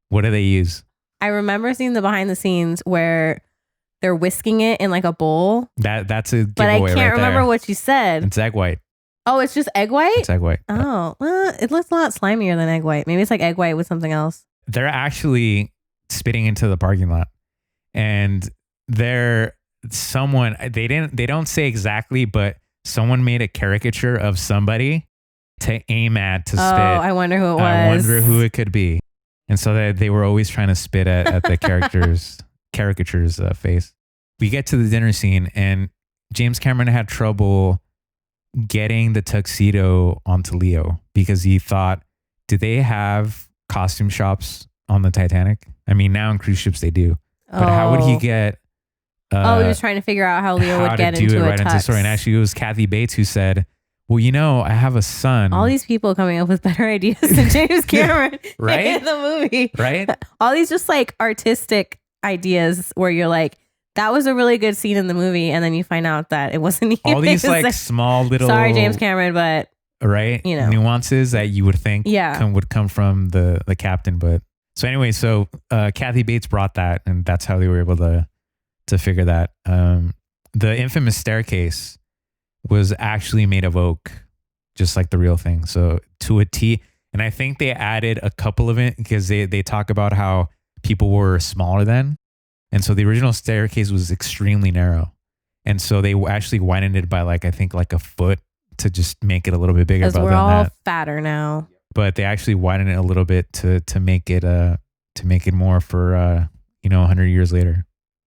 What do they use? I remember seeing the behind the scenes where they're whisking it in like a bowl. That's a giveaway. But I can't remember what you said. It's egg white. Oh, it's just egg white? It's egg white. Oh, well, it looks a lot slimier than egg white. Maybe it's like egg white with something else. They're actually spitting into the parking lot. And they don't say exactly, but someone made a caricature of somebody to aim at to spit. Oh, I wonder who it was. I wonder who it could be. And so they were always trying to spit at the caricature's face. We get to the dinner scene and James Cameron had trouble getting the tuxedo onto Leo because he thought, do they have costume shops on the Titanic? I mean, now in cruise ships they do. But how would he get He was trying to figure out how Leo would get into a tux. story. And actually, it was Kathy Bates who said, well, you know, I have a son. All these people coming up with better ideas than James Cameron right? in the movie. Right? All these just like artistic ideas where you're like, that was a really good scene in the movie. And then you find out that it wasn't even. All these like small little. Sorry, James Cameron, but. Right? You know. Nuances that you would think would come from the captain. But so anyway, Kathy Bates brought that, and that's how they were able to figure that. The infamous staircase was actually made of oak, just like the real thing. So to a T. And I think they added a couple of it because they talk about how people were smaller then. And so the original staircase was extremely narrow. And so they actually widened it by like, I think like a foot to just make it a little bit bigger. Because we're all fatter now. But they actually widened it a little bit to make it more for 100 years later.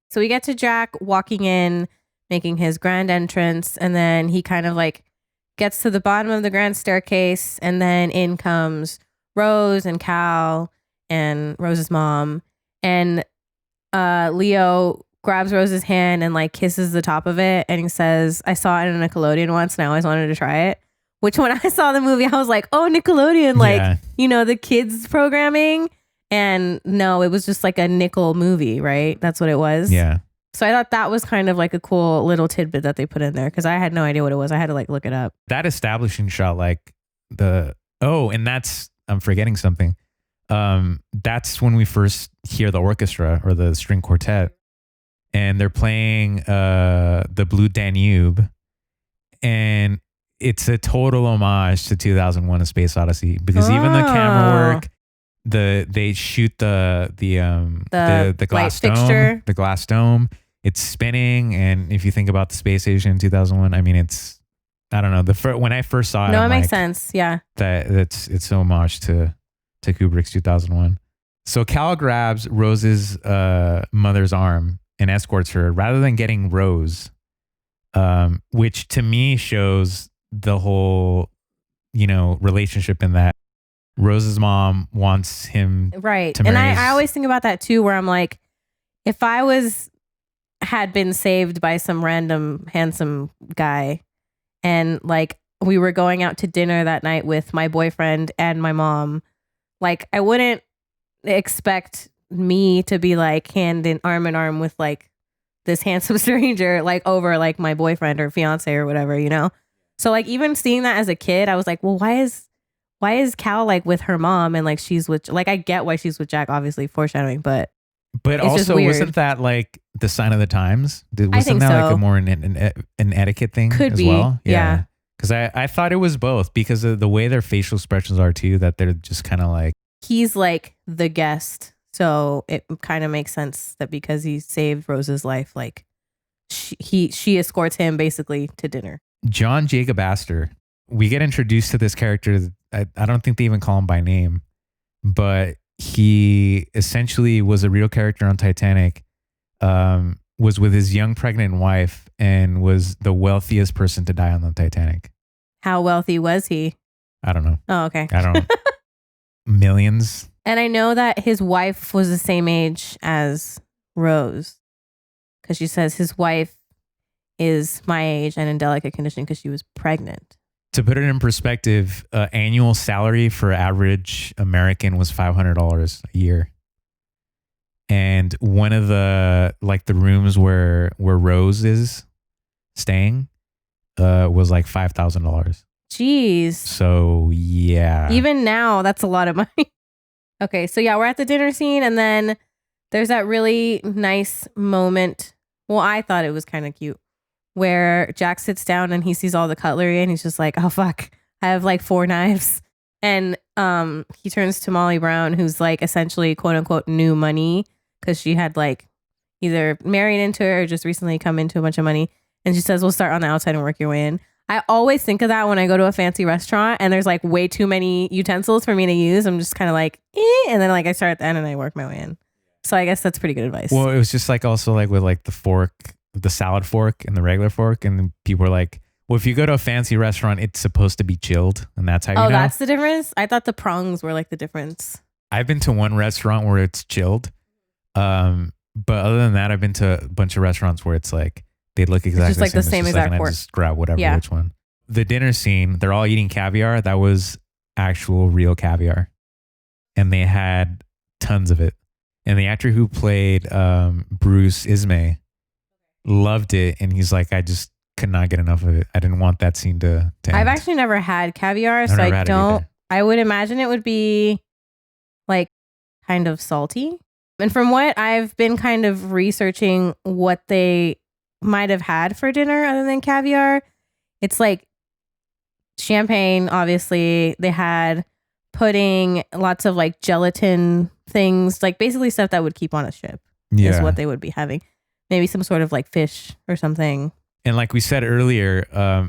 So we get to Jack walking in, making his grand entrance, and then he kind of like gets to the bottom of the grand staircase, and then in comes Rose and Cal and Rose's mom, and Leo grabs Rose's hand and like kisses the top of it, and he says, I saw it in a Nickelodeon once and I always wanted to try it. Which when I saw the movie, I was like, oh, Nickelodeon, like, the kids programming. And no, it was just like a nickel movie, right? That's what it was. Yeah. So I thought that was kind of like a cool little tidbit that they put in there because I had no idea what it was. I had to like look it up. That establishing shot, like and I'm forgetting something. That's when we first hear the orchestra or the string quartet, and they're playing the Blue Danube, and it's a total homage to 2001: A Space Odyssey because even the camera work. They shoot the glass dome, fixture. The glass dome. It's spinning, and if you think about the space station in 2001, I mean, I don't know. When I first saw it, no, it makes sense. Yeah, it's a homage to Kubrick's 2001. So Cal grabs Rose's mother's arm and escorts her rather than getting Rose, which to me shows the whole relationship in that. Rose's mom wants him right. to marry. And I always think about that too, where I'm like, if I had been saved by some random handsome guy and like we were going out to dinner that night with my boyfriend and my mom, like I wouldn't expect me to be like arm in arm with like this handsome stranger, like over like my boyfriend or fiance or whatever, So like even seeing that as a kid, I was like, well, why is Cal like with her mom and like she's with like I get why she's with Jack, obviously foreshadowing, but also wasn't that like the sign of the times? Wasn't that so. like a more an etiquette thing Could as be. well? Yeah. Because I thought it was both because of the way their facial expressions are too, that they're just kind of like he's like the guest, so it kind of makes sense that because he saved Rose's life, like she escorts him basically to dinner. John Jacob Astor. We get introduced to this character. I don't think they even call him by name, but he essentially was a real character on Titanic, was with his young pregnant wife, and was the wealthiest person to die on the Titanic. How wealthy was he? I don't know. Oh, okay. I don't know. Millions. And I know that his wife was the same age as Rose because she says his wife is my age and in delicate condition because she was pregnant. To put it in perspective, annual salary for average American was $500 a year. And one of the rooms where Rose is staying was like $5,000. Jeez. So yeah. Even now, that's a lot of money. Okay, so yeah, we're at the dinner scene and then there's that really nice moment. Well, I thought it was kind of cute. Where Jack sits down and he sees all the cutlery and he's just like, oh, fuck, I have like 4 knives. And he turns to Molly Brown, who's like essentially quote unquote new money because she had like either married into it or just recently come into a bunch of money. And she says, we'll start on the outside and work your way in. I always think of that when I go to a fancy restaurant and there's like way too many utensils for me to use. I'm just kind of like, and then like I start at the end and I work my way in. So I guess that's pretty good advice. Well, it was just like also like with like the fork, the salad fork and the regular fork, and people were like, well, if you go to a fancy restaurant, it's supposed to be chilled, and that's how you know. Oh, that's the difference? I thought the prongs were like the difference. I've been to one restaurant where it's chilled, and But other than that, I've been to a bunch of restaurants where it's like they look exactly just like the same It's just exact and I fork. just grab whatever, Yeah. which one. The dinner scene, they're all eating caviar. That was actual real caviar. And they had tons of it. And the actor who played Bruce Ismay loved it. And he's like, I just could not get enough of it. I didn't want that scene to end. I've actually never had caviar, so never I had it don't. either. I would imagine it would be like kind of salty. And from what I've been kind of researching what they might have had for dinner other than caviar, it's like champagne, obviously. They had pudding, lots of like gelatin things, like basically stuff that would keep on a ship is what they would be having. Maybe some sort of like fish or something. And like we said earlier,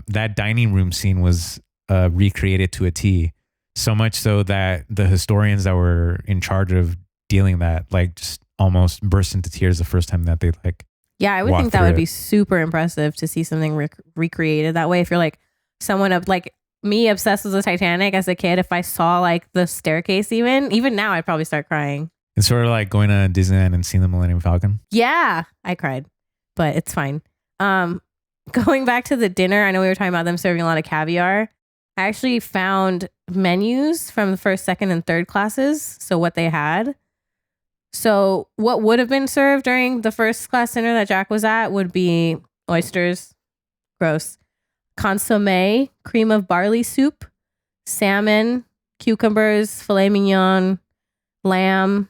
that dining room scene was recreated to a T. So much so that the historians that were in charge of dealing that, like, just almost burst into tears the first time that they like. Yeah, I would think that would be super impressive to see something recreated that way. If you're like someone of like me obsessed with the Titanic as a kid, if I saw like the staircase, even now, I'd probably start crying. It's sort of like going to Disneyland and seeing the Millennium Falcon. Yeah, I cried, but it's fine. Going back to the dinner, I know we were talking about them serving a lot of caviar. I actually found menus from the first, second, and third classes. So what they had. So what would have been served during the first class dinner that Jack was at would be oysters, gross, consommé, cream of barley soup, salmon, cucumbers, filet mignon, lamb,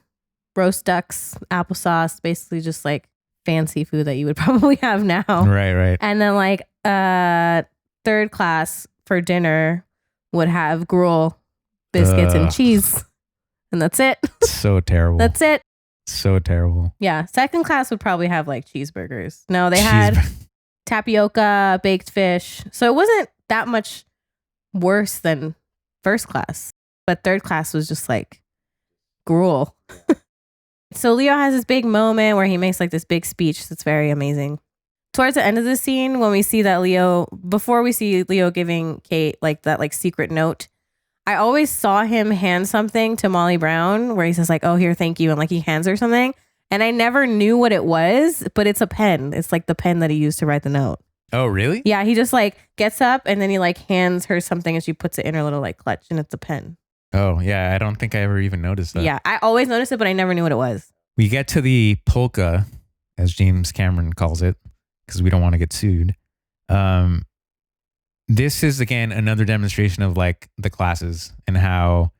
roast ducks, applesauce, basically just like fancy food that you would probably have now. Right. And then like third class for dinner would have gruel, biscuits, and cheese. And that's it. So terrible. That's it. So terrible. Yeah. Second class would probably have like cheeseburgers. No, they had tapioca, baked fish. So it wasn't that much worse than first class. But third class was just like gruel. So Leo has this big moment where he makes like this big speech that's very amazing. Towards the end of the scene, when we see that before we see Leo giving Kate like that like secret note, I always saw him hand something to Molly Brown where he says like, oh, here, thank you. And like he hands her something. And I never knew what it was, but it's a pen. It's like the pen that he used to write the note. Oh, really? Yeah. He just like gets up and then he like hands her something and she puts it in her little like clutch and it's a pen. Oh, yeah. I don't think I ever even noticed that. Yeah. I always noticed it, but I never knew what it was. We get to the polka, as James Cameron calls it, because we don't want to get sued. This is, again, another demonstration of like the classes and how,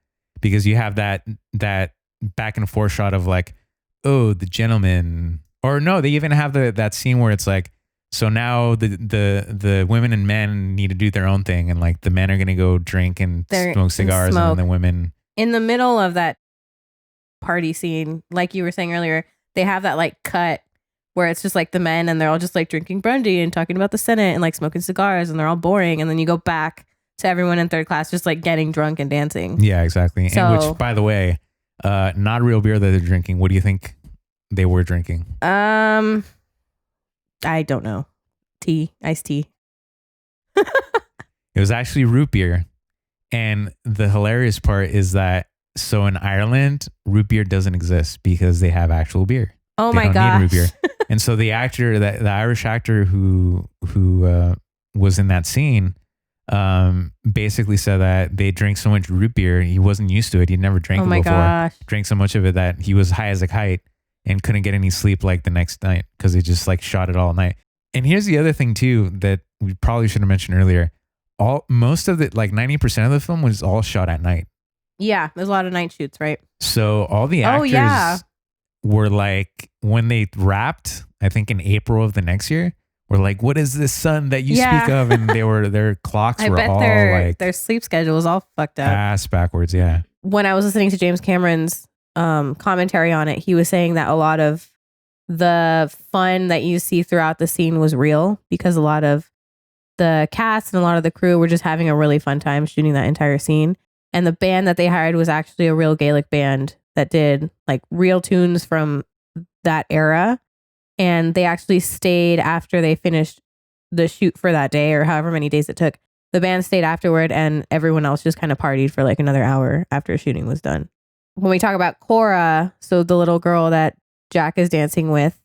because you have that back and forth shot of like, oh, the gentleman, or no, they even have that scene where it's like, so now the women and men need to do their own thing, and like the men are gonna go drink and smoke cigars, and then the women. In the middle of that party scene, like you were saying earlier, they have that like cut where it's just like the men and they're all just like drinking brandy and talking about the Senate and like smoking cigars and they're all boring, and then you go back to everyone in third class just like getting drunk and dancing. Yeah, exactly. So, and which, by the way, not real beer that they're drinking. What do you think they were drinking? I don't know. Iced tea. It was actually root beer. And the hilarious part is that, so in Ireland, root beer doesn't exist because they have actual beer. Oh they my don't gosh. need root beer. And so the actor, the Irish actor who was in that scene, basically said that they drink so much root beer, he wasn't used to it. He'd never drank it before. Gosh. Drank so much of it that he was high as a kite and couldn't get any sleep like the next night because he just like shot it all night. And here's the other thing too that we probably should have mentioned earlier. Most of the, like 90% of the film was all shot at night. Yeah, there's a lot of night shoots, right? So all the actors were like, when they wrapped, I think in April of the next year, were like, what is this sun that you speak of? And their clocks were all like their sleep schedule was all fucked up. Ass backwards, yeah. When I was listening to James Cameron's commentary on it, he was saying that a lot of the fun that you see throughout the scene was real because a lot of the cast and a lot of the crew were just having a really fun time shooting that entire scene. And the band that they hired was actually a real Gaelic band that did like real tunes from that era. And they actually stayed after they finished the shoot for that day or however many days it took. The band stayed afterward and everyone else just kind of partied for like another hour after shooting was done. When we talk about Cora, so the little girl that Jack is dancing with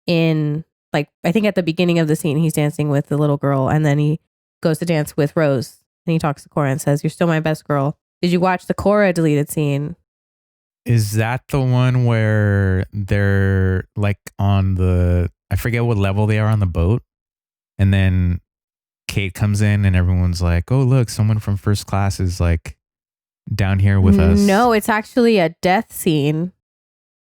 in, like, I think at the beginning of the scene, he's dancing with the little girl, and then he goes to dance with Rose, and he talks to Cora and says, "You're still my best girl." Did you watch the Cora deleted scene? Is that the one where they're like on I forget what level they are on the boat, and then Kate comes in and everyone's like, "Oh, look, someone from first class is like down here with us." No, it's actually a death scene.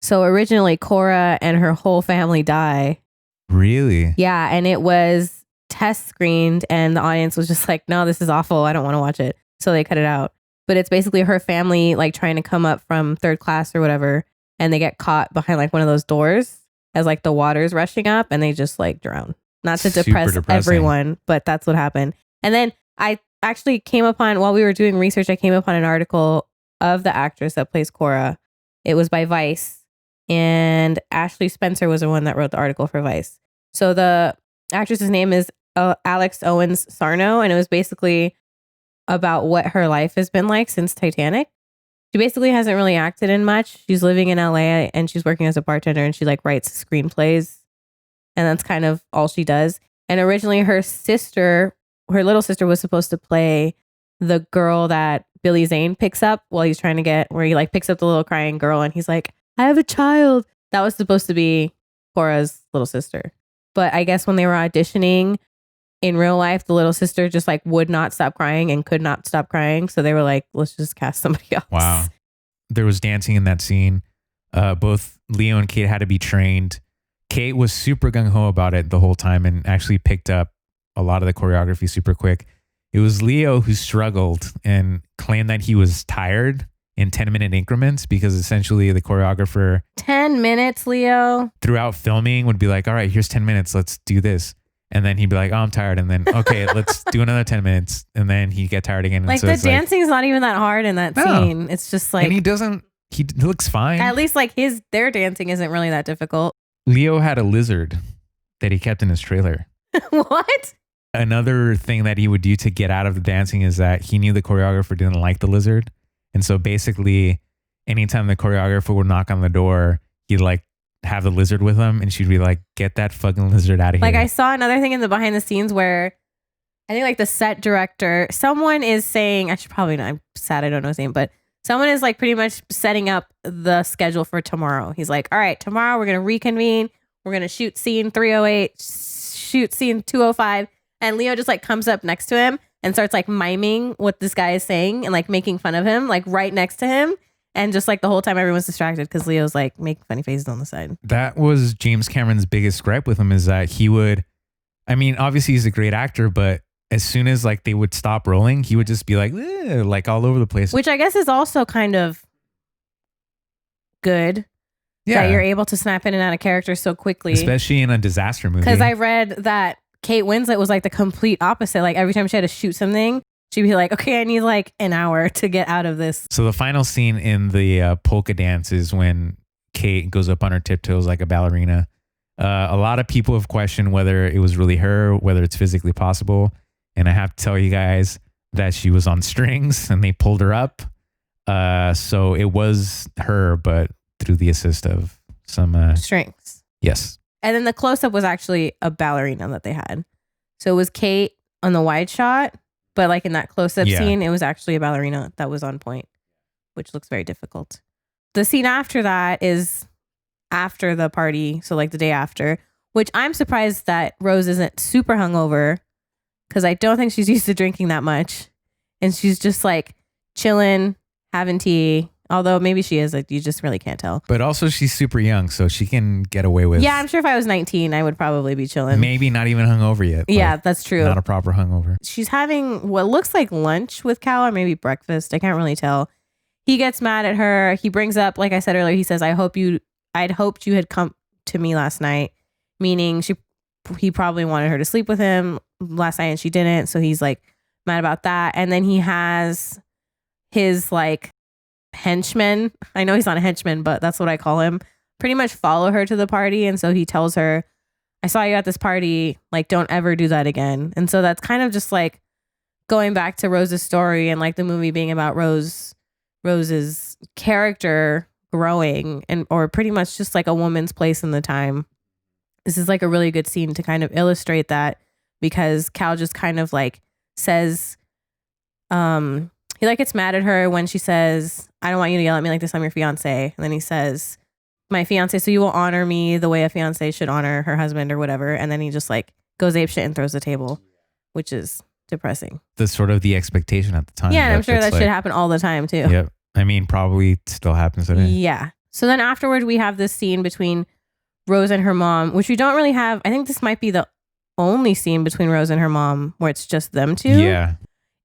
So originally Cora and her whole family die. Really? Yeah, and it was test screened and the audience was just like, "No, this is awful. I don't want to watch it." So they cut it out. But it's basically her family like trying to come up from third class or whatever, and they get caught behind like one of those doors as like the water's rushing up, and they just like drown. Not to Super depress depressing. everyone, but that's what happened. And then I actually came upon, while we were doing research, I came upon an article of the actress that plays Cora. It was by Vice, and Ashley Spencer was the one that wrote the article for Vice. So the actress's name is Alex Owens Sarno, and it was basically about what her life has been like since Titanic. She basically hasn't really acted in much. She's living in LA and she's working as a bartender, and she like writes screenplays, and that's kind of all she does. And originally her little sister was supposed to play the girl that Billy Zane picks up while he's trying to where he like picks up the little crying girl and he's like, "I have a child." That was supposed to be Cora's little sister. But I guess when they were auditioning in real life, the little sister just like would not stop crying and could not stop crying. So they were like, "Let's just cast somebody else." Wow. There was dancing in that scene. Both Leo and Kate had to be trained. Kate was super gung-ho about it the whole time and actually picked up a lot of the choreography super quick. It was Leo who struggled and claimed that he was tired in 10-minute increments, because essentially the choreographer 10 minutes, Leo. throughout filming would be like, "All right, here's 10 minutes. Let's do this." And then he'd be like, "Oh, I'm tired." And then, "Okay, let's do another 10 minutes." And then he'd get tired again. And Like so the it's like- dancing's not even that hard in that No. scene. It's just like, and he looks fine. at least like their dancing isn't really that difficult. Leo had a lizard that he kept in his trailer. What? Another thing that he would do to get out of the dancing is that he knew the choreographer didn't like the lizard. And so basically, anytime the choreographer would knock on the door, he'd like have the lizard with him, and she'd be like, "Get that fucking lizard out of here." Like I saw another thing in the behind the scenes where I think like the set director, someone is saying, I should probably not, I'm sad I don't know his name, but someone is like pretty much setting up the schedule for tomorrow. He's like, "All right, tomorrow we're going to reconvene. We're going to shoot scene 308, shoot scene 205. And Leo just like comes up next to him and starts like miming what this guy is saying and like making fun of him, like right next to him. And just like the whole time everyone's distracted because Leo's like making funny faces on the side. That was James Cameron's biggest gripe with him, is that he would, I mean, obviously he's a great actor, but as soon as like they would stop rolling, he would just be like all over the place. Which I guess is also kind of good that you're able to snap in and out of character so quickly. Especially in a disaster movie. Because I read that Kate Winslet was like the complete opposite. Like every time she had to shoot something, she'd be like, "Okay, I need like an hour to get out of this." So the final scene in the polka dance is when Kate goes up on her tiptoes like a ballerina. A lot of people have questioned whether it was really her, whether it's physically possible. And I have to tell you guys that she was on strings and they pulled her up. So it was her, but through the assist of some strings. Yes. And then the close-up was actually a ballerina that they had. So it was Kate on the wide shot, but like in that close-up scene, it was actually a ballerina that was on point, which looks very difficult. The scene after that is after the party, so like the day after, which I'm surprised that Rose isn't super hungover, because I don't think she's used to drinking that much. And she's just like chilling, having tea. Although maybe she is, like, you just really can't tell. But also she's super young, so she can get away with. Yeah, I'm sure if I was 19, I would probably be chilling. Maybe not even hungover yet. Yeah, that's true. Not a proper hungover. She's having what looks like lunch with Cal, or maybe breakfast. I can't really tell. He gets mad at her. He brings up, like I said earlier, he says, I'd hoped you had come to me last night. Meaning he probably wanted her to sleep with him last night and she didn't. So he's like mad about that. And then he has his like henchman. I know he's not a henchman, but that's what I call him. Pretty much follow her to the party. And so he tells her, "I saw you at this party. Like, don't ever do that again." And so that's kind of just like going back to Rose's story and like the movie being about Rose's character growing and or pretty much just like a woman's place in the time. This is like a really good scene to kind of illustrate that, because Cal just kind of like says, he like gets mad at her when she says, I don't want you to yell at me like this, I'm your fiance. And then he says, my fiance, so you will honor me the way a fiance should honor her husband or whatever. And then he just like goes apeshit and throws the table, which is depressing. The sort of the expectation at the time. Yeah, and I'm sure that should happen all the time too. Yep. I mean, probably still happens today. Yeah. So then afterward, we have this scene between Rose and her mom, which we don't really have. I think this might be the only scene between Rose and her mom where it's just them two. Yeah.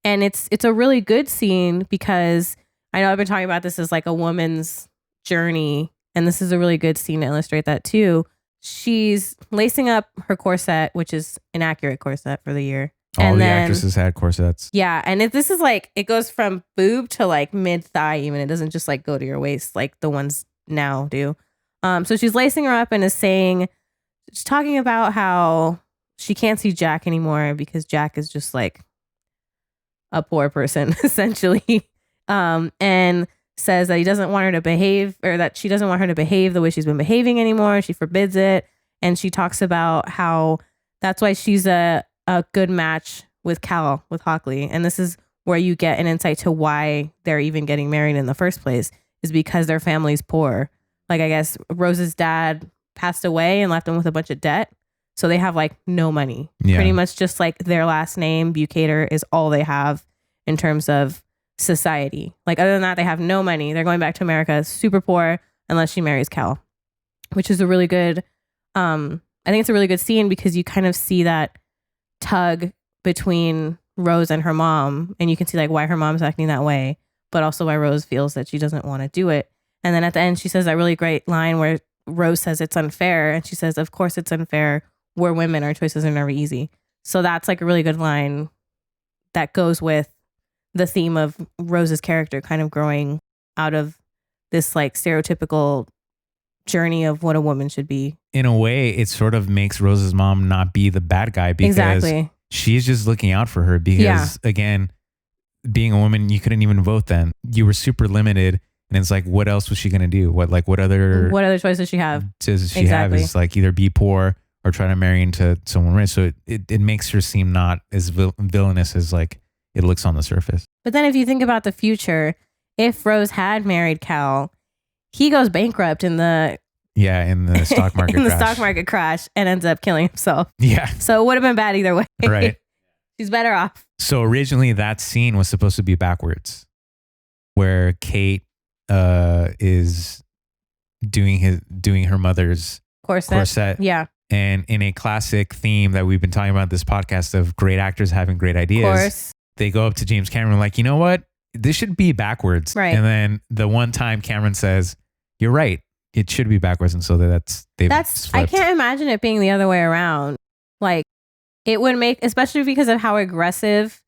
And it's a really good scene because I know I've been talking about this as like a woman's journey. And this is a really good scene to illustrate that too. She's lacing up her corset, which is an accurate corset for the year. All the actresses had corsets. Yeah. And this is like, it goes from boob to like mid thigh even. It doesn't just like go to your waist like the ones now do. So she's lacing her up and is saying, she's talking about how she can't see Jack anymore because Jack is just like a poor person essentially. And says that he doesn't want her to behave, or that she doesn't want her to behave the way she's been behaving anymore. She forbids it. And she talks about how that's why she's a good match with Cal, with Hockley. And this is where you get an insight to why they're even getting married in the first place, is because their family's poor. Like, I guess Rose's dad passed away and left them with a bunch of debt. So they have like no money. Yeah. Pretty much just like their last name, Bucator, is all they have in terms of society. Like, other than that, they have no money. They're going back to America super poor unless she marries Cal, which is a really good, I think it's a really good scene because you kind of see that tug between Rose and her mom, and you can see like why her mom's acting that way, but also why Rose feels that she doesn't want to do it. And then at the end, she says that really great line where Rose says it's unfair, and she says, of course it's unfair. We're women, our choices are never easy. So that's like a really good line that goes with the theme of Rose's character kind of growing out of this like stereotypical journey of what a woman should be. In a way, it sort of makes Rose's mom not be the bad guy because exactly. She's just looking out for her because, again, being a woman, you couldn't even vote then. You were super limited. And it's like, what else was she going to do? What other choice does she have? Does she have is like either be poor or try to marry into someone rich. So it makes her seem not as villainous as like it looks on the surface. But then if you think about the future, if Rose had married Cal, he goes bankrupt in the stock market stock market crash and ends up killing himself. Yeah. So it would have been bad either way. Right. She's better off. So originally that scene was supposed to be backwards, where Kate is doing her mother's corset. Yeah. And in a classic theme that we've been talking about this podcast of great actors having great ideas, they go up to James Cameron like, you know what? This should be backwards. Right. And then the one time Cameron says, you're right. It should be backwards. And so that's I can't imagine it being the other way around. Like, it would make, especially because of how aggressive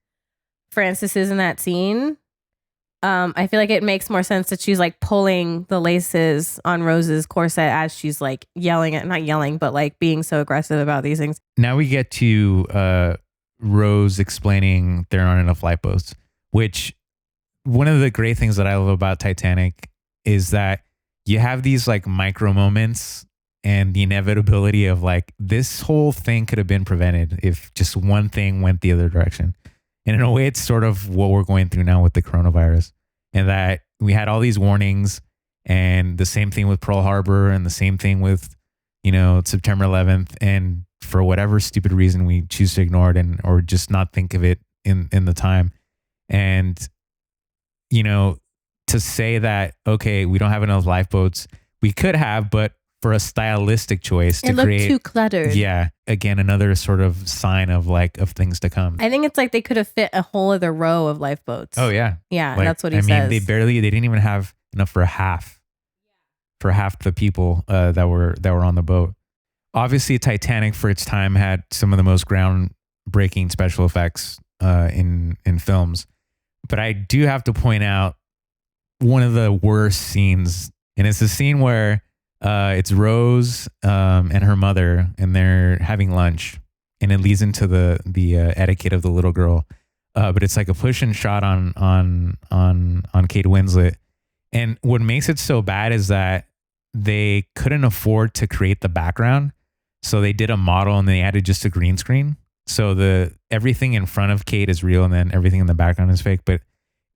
Frances is in that scene. I feel like it makes more sense that she's like pulling the laces on Rose's corset as she's like not yelling, but like being so aggressive about these things. Now we get to Rose explaining there aren't enough lifeboats, which one of the great things that I love about Titanic is that you have these like micro moments and the inevitability of like this whole thing could have been prevented if just one thing went the other direction. And in a way, it's sort of what we're going through now with the coronavirus, and that we had all these warnings, and the same thing with Pearl Harbor, and the same thing with, September 11th. And for whatever stupid reason, we choose to ignore it or just not think of it in the time. And, to say that, okay, we don't have enough lifeboats, we could have, but for a stylistic choice to create, it looked too cluttered. Yeah. Again, another sort of sign of things to come. I think it's like they could have fit a whole other row of lifeboats. Oh yeah. Yeah. Like, that's what he says. They didn't even have enough for half the people that were on the boat. Obviously Titanic for its time had some of the most groundbreaking special effects in films. But I do have to point out one of the worst scenes, and it's the scene where it's Rose and her mother, and they're having lunch, and it leads into the etiquette of the little girl. But it's like a push and shot on Kate Winslet, And what makes it so bad is that they couldn't afford to create the background. So they did a model and they added just a green screen. So everything in front of Kate is real and then everything in the background is fake. But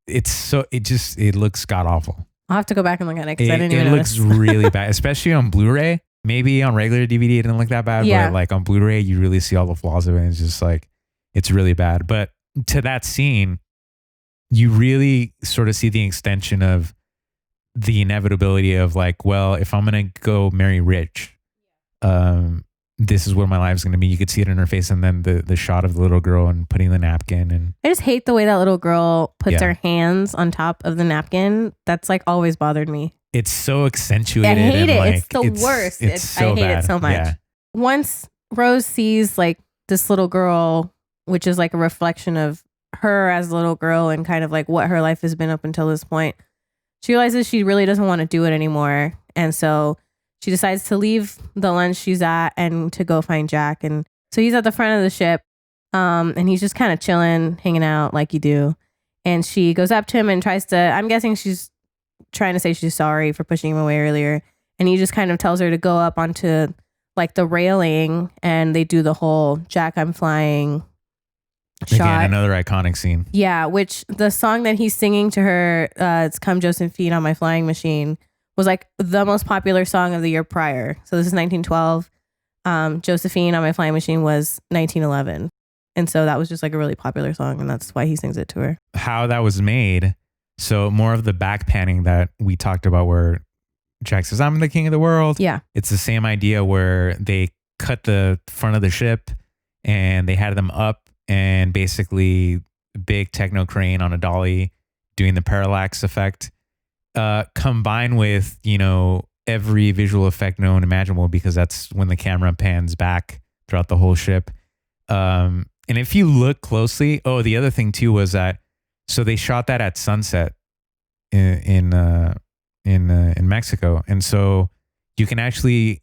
it looks god awful. I'll have to go back and look at it because I didn't even It looks notice. really bad, especially on Blu-ray. Maybe on regular DVD it didn't look that bad, Yeah. but like on Blu-ray you really see all the flaws of it. It's just like, it's really bad. But to that scene, you really sort of see the extension of the inevitability of like, well, if I'm going to go marry rich, this is where my life's going to be. You could see it in her face. And then the shot of the little girl and putting the napkin. And I just hate the way that little girl puts Yeah. her hands on top of the napkin. That's like always bothered me. it's so accentuated. I hate and it. like, It's the worst. It's so I hate bad. it so much. Yeah. Once Rose sees like this little girl, which is like a reflection of her as a little girl and kind of like what her life has been up until this point, she realizes she really doesn't want to do it anymore. And so she decides to leave the lunch she's at and to go find Jack. And so he's at the front of the ship, and he's just kind of chilling, hanging out like you do. And she goes up to him and tries to, I'm guessing she's trying to say she's sorry for pushing him away earlier. And he just kind of tells her to go up onto like the railing, and they do the whole Jack, I'm flying shot. Again, another iconic scene. Yeah, which the song that he's singing to her, it's Come Josephine on My Flying Machine, was like the most popular song of the year prior. So this is 1912. Josephine on My Flying Machine was 1911. And so that was just like a really popular song, and that's why he sings it to her. How that was made. So more of the back panning that we talked about where Jack says, I'm the king of the world. Yeah. It's the same idea where they cut the front of the ship and they had them up and basically big techno crane on a dolly doing the parallax effect, combined with, every visual effect known imaginable, because that's when the camera pans back throughout the whole ship. And if you look closely, the other thing too was that, so they shot that at sunset in Mexico. And so you can actually,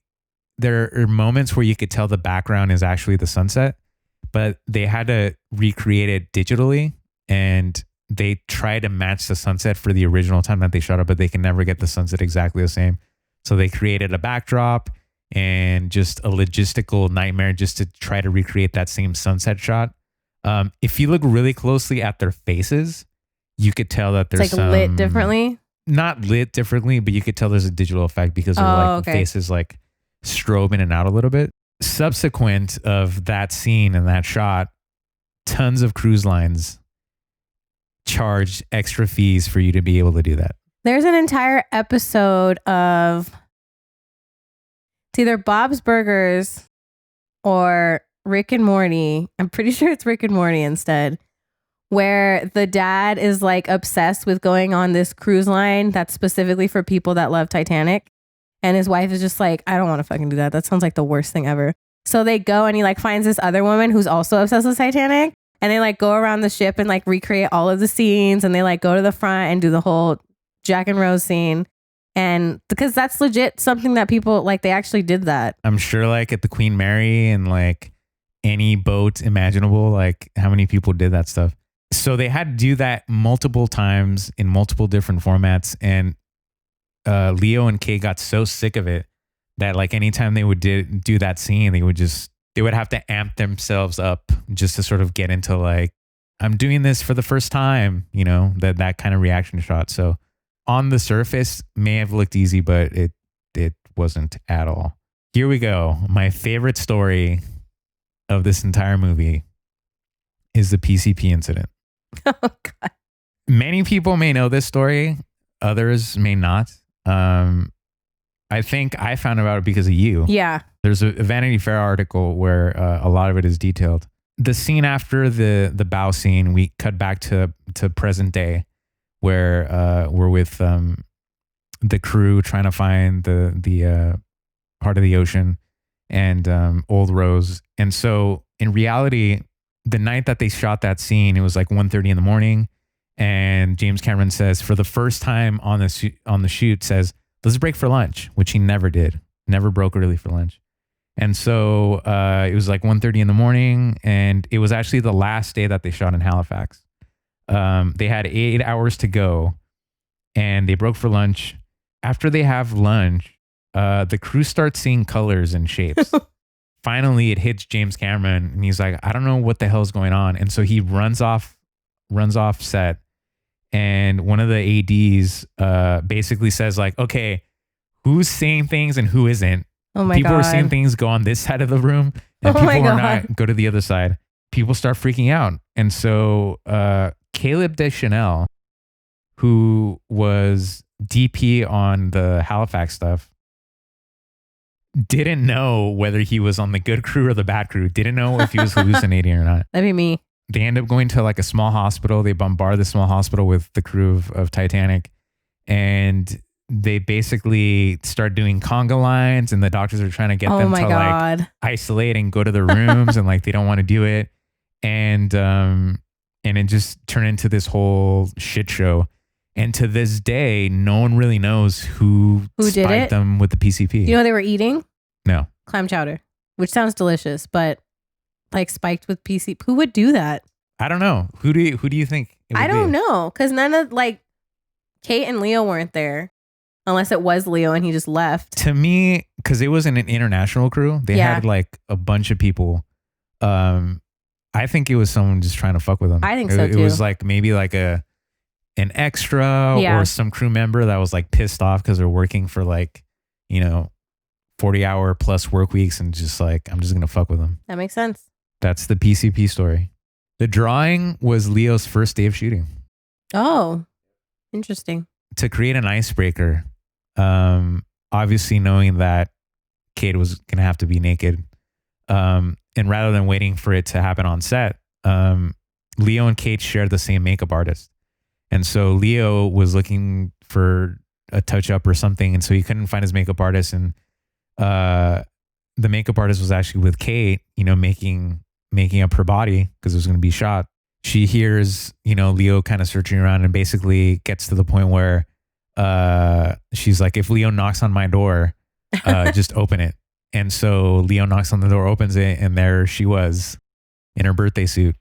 there are moments where you could tell the background is actually the sunset, but they had to recreate it digitally, and they try to match the sunset for the original time that they shot it, but they can never get the sunset exactly the same. So they created a backdrop and just a logistical nightmare just to try to recreate that same sunset shot. If you look really closely at their faces, you could tell that there's It's like lit differently. Not lit differently, but you could tell there's a digital effect because their faces like strobe in and out a little bit. Subsequent of that scene and that shot, tons of cruise lines charge extra fees for you to be able to do that. There's an entire episode of, it's either Bob's Burgers or Rick and Morty. I'm pretty sure it's Rick and Morty instead, where the dad is like obsessed with going on this cruise line that's specifically for people that love Titanic. And his wife is just like, I don't want to fucking do that. That sounds like the worst thing ever. So they go, and he like finds this other woman who's also obsessed with Titanic. And they like go around the ship and like recreate all of the scenes. And they like go to the front and do the whole Jack and Rose scene. And because that's legit something that people like, they actually did that. I'm sure like at the Queen Mary and like any boat imaginable, like how many people did that stuff. So they had to do that multiple times in multiple different formats. And Leo and Kay got so sick of it that like anytime they would do that scene, they would have to amp themselves up just to sort of get into like, I'm doing this for the first time, that kind of reaction shot. So on the surface may have looked easy, but it wasn't at all. Here we go. My favorite story of this entire movie is the PCP incident. Oh, God. Many people may know this story. Others may not. I think I found about it because of you. Yeah. There's a Vanity Fair article where a lot of it is detailed. The scene after the bow scene, we cut back to present day, where we're with the crew trying to find the part of the ocean and Old Rose. And so in reality, the night that they shot that scene, it was like 1:30 in the morning. And James Cameron says, for the first time on the shoot, says, let's break for lunch, which he never did. Never broke early for lunch. And so it was like 1:30 in the morning, and it was actually the last day that they shot in Halifax. They had 8 hours to go, and they broke for lunch. After they have lunch, the crew starts seeing colors and shapes. Finally, it hits James Cameron, and he's like, I don't know what the hell's going on. And so he runs off set, and one of the ADs basically says like, okay, who's saying things and who isn't? Oh my people God. are saying things, go on this side of the room, and Oh people my are God. not, go to the other side. People start freaking out. And so Caleb Deschanel, who was DP on the Halifax stuff, didn't know whether he was on the good crew or the bad crew, didn't know if he was hallucinating or not. That'd be me. They end up going to like a small hospital. They bombard the small hospital with the crew of Titanic, and they basically start doing conga lines, and the doctors are trying to get Oh them my to God. like isolate and go to their rooms, and like they don't want to do it, and it just turned into this whole shit show. And to this day, no one really knows who did spiked it? them with the PCP. You know what they were eating? No, Clam chowder, which sounds delicious, but like spiked with PCP. Who would do that? I don't know. Who do you think? It would I don't be? know, because none of like Kate and Leo weren't there, unless it was Leo and he just left. To me, because it wasn't an international crew, they Yeah. had like a bunch of people. I think it was someone just trying to fuck with them. I think so, It too. was like maybe like an extra Yeah. or some crew member that was like pissed off because they're working for like, 40-hour plus work weeks, and just like, I'm just gonna fuck with them. That makes sense. That's the PCP story. The drawing was Leo's first day of shooting. Oh, interesting. To create an icebreaker, obviously knowing that Kate was going to have to be naked. And rather than waiting for it to happen on set, Leo and Kate shared the same makeup artist. And so Leo was looking for a touch up or something. And so he couldn't find his makeup artist. And the makeup artist was actually with Kate, making up her body because it was going to be shot. She hears, Leo kind of searching around, and basically gets to the point where she's like, if Leo knocks on my door, just open it. And so Leo knocks on the door, opens it, and there she was in her birthday suit.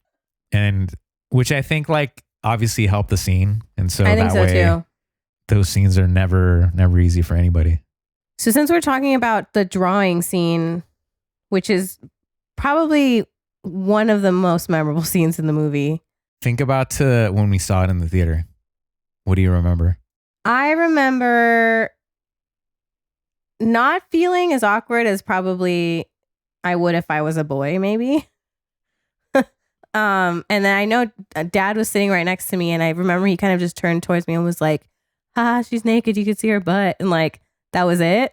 And which I think like obviously helped the scene. And so I think that so way, too. those scenes are never easy for anybody. So since we're talking about the drawing scene, which is probably one of the most memorable scenes in the movie. Think about when we saw it in the theater. What do you remember? I remember not feeling as awkward as probably I would if I was a boy, maybe. And then I know Dad was sitting right next to me, and I remember he kind of just turned towards me and was like, "Ha, she's naked. You could see her butt," and like that was it.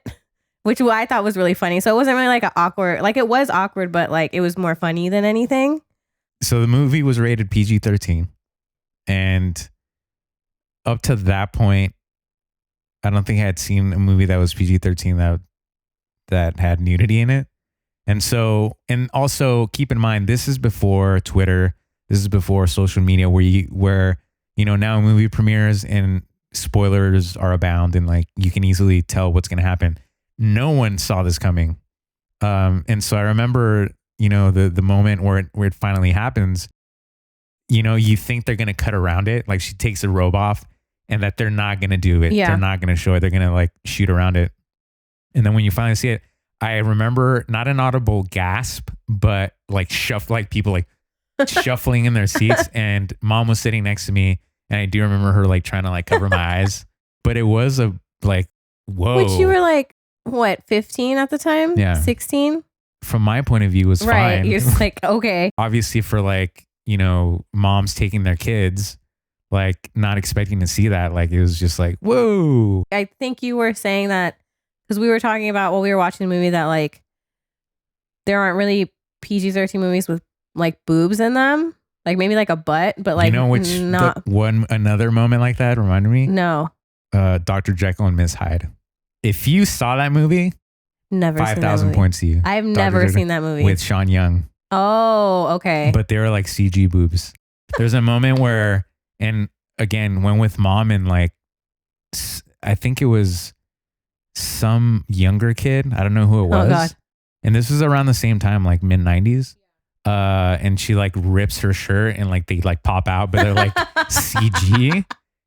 Which I thought was really funny. So it wasn't really like an awkward, like it was awkward, but like it was more funny than anything. So the movie was rated PG-13, and up to that point, I don't think I had seen a movie that was PG-13 that had nudity in it. And so, and also keep in mind, this is before Twitter. This is before social media where now a movie premieres and spoilers are abound, and like you can easily tell what's going to happen. No one saw this coming. And so I remember, the moment where it finally happens, you think they're going to cut around it. Like she takes the robe off, and that they're not going to do it. Yeah. They're not going to show it. They're going to like shoot around it. And then when you finally see it, I remember not an audible gasp, but like people like shuffling in their seats. And Mom was sitting next to me, and I do remember her like trying to like cover my eyes, but it was a like, whoa. Which you were like, what, 15 at the time? Yeah. 16? From my point of view, was Right. fine. You're just like, okay. Obviously for like, moms taking their kids, like not expecting to see that. Like it was just like, whoa. I think you were saying that because we were talking about while we were watching the movie that like there aren't really PG-13 movies with like boobs in them. Like maybe like a butt, but like which not. another moment like that reminded me? No. Dr. Jekyll and Miss Hyde. If you saw that movie, Never seen that 5,000 movie. points to you. I've Dr. never Jekyll seen that movie. with Sean Young. Oh, okay. But they were like CG boobs. There's a moment where, and again, went with Mom, and like, I think it was some younger kid. I don't know who it was. Oh, God. And this was around the same time, like mid 90s. And she like rips her shirt, and like they like pop out, but they're like CG.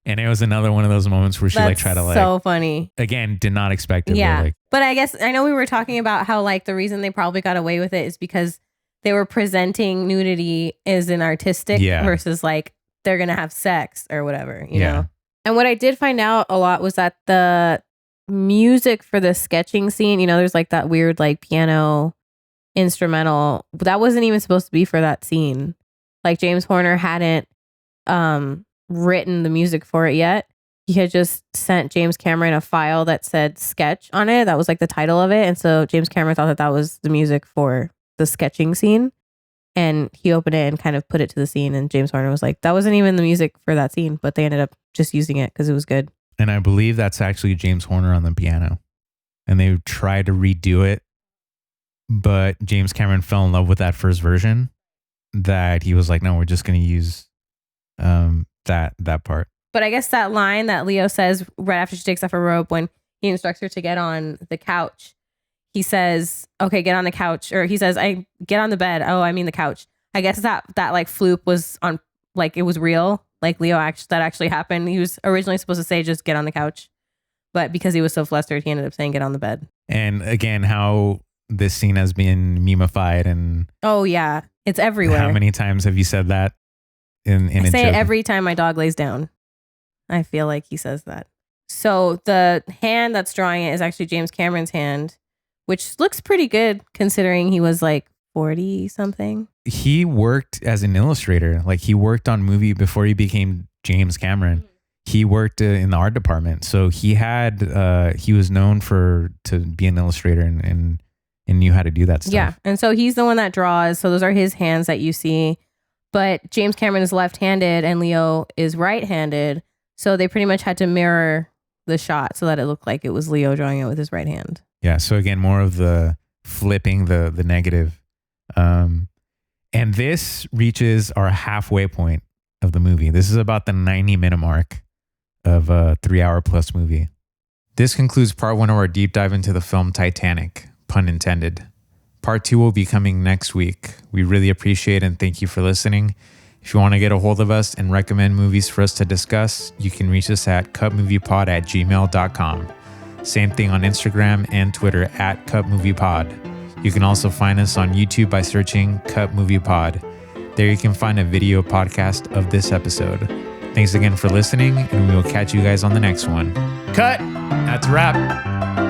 And it was another one of those moments where she That's like tried to like, so funny. again, did not expect it. Yeah. Like, But I guess I know we were talking about how like the reason they probably got away with it is because they were presenting nudity as an artistic versus like they're going to have sex or whatever, you know? And what I did find out a lot was that the music for the sketching scene, you know, there's like that weird like piano instrumental that wasn't even supposed to be for that scene. Like James Horner hadn't written the music for it yet. He had just sent James Cameron a file that said sketch on it. That was like the title of it. And so James Cameron thought that that was the music for the sketching scene. And he opened it and kind of put it to the scene. And James Horner was like, that wasn't even the music for that scene, but they ended up just using it because it was good. and I believe that's actually James Horner on the piano. And they tried to redo it, but James Cameron fell in love with that first version that he was like, no, we're just going to use that part. But I guess that line that Leo says right after she takes off her robe when he instructs her to get on the couch, he says, okay, get on the couch. Or he says, I get on the bed. Oh, I mean the couch. I guess that like floop was on, like it was real. Like Leo that actually happened. He was originally supposed to say, just get on the couch. But because he was so flustered, he ended up saying, get on the bed. And again, how this scene has been memified and... Oh, yeah. It's everywhere. How many times have you said that in I a say joke? it every time my dog lays down. I feel like he says that. So the hand that's drawing it is actually James Cameron's hand, which looks pretty good considering he was like 40 something. He worked as an illustrator. Like he worked on movie before he became James Cameron. He worked in the art department. So he was known to be an illustrator and knew how to do that stuff. Yeah. And so he's the one that draws. So those are his hands that you see. But James Cameron is left-handed and Leo is right-handed. So they pretty much had to mirror the shot so that it looked like it was Leo drawing it with his right hand. Yeah. So again, more of the flipping the negative. And this reaches our halfway point of the movie. This is about the 90-minute mark of a 3-hour plus movie. This concludes part 1 of our deep dive into the film Titanic, pun intended. Part 2 will be coming next week. We really appreciate and thank you for listening. If you want to get a hold of us and recommend movies for us to discuss, you can reach us at cutmoviepod@gmail.com. Same thing on Instagram and Twitter at cutmoviepod. You can also find us on YouTube by searching Cut Movie Pod. There you can find a video podcast of this episode. Thanks again for listening, and we will catch you guys on the next one. Cut! That's a wrap.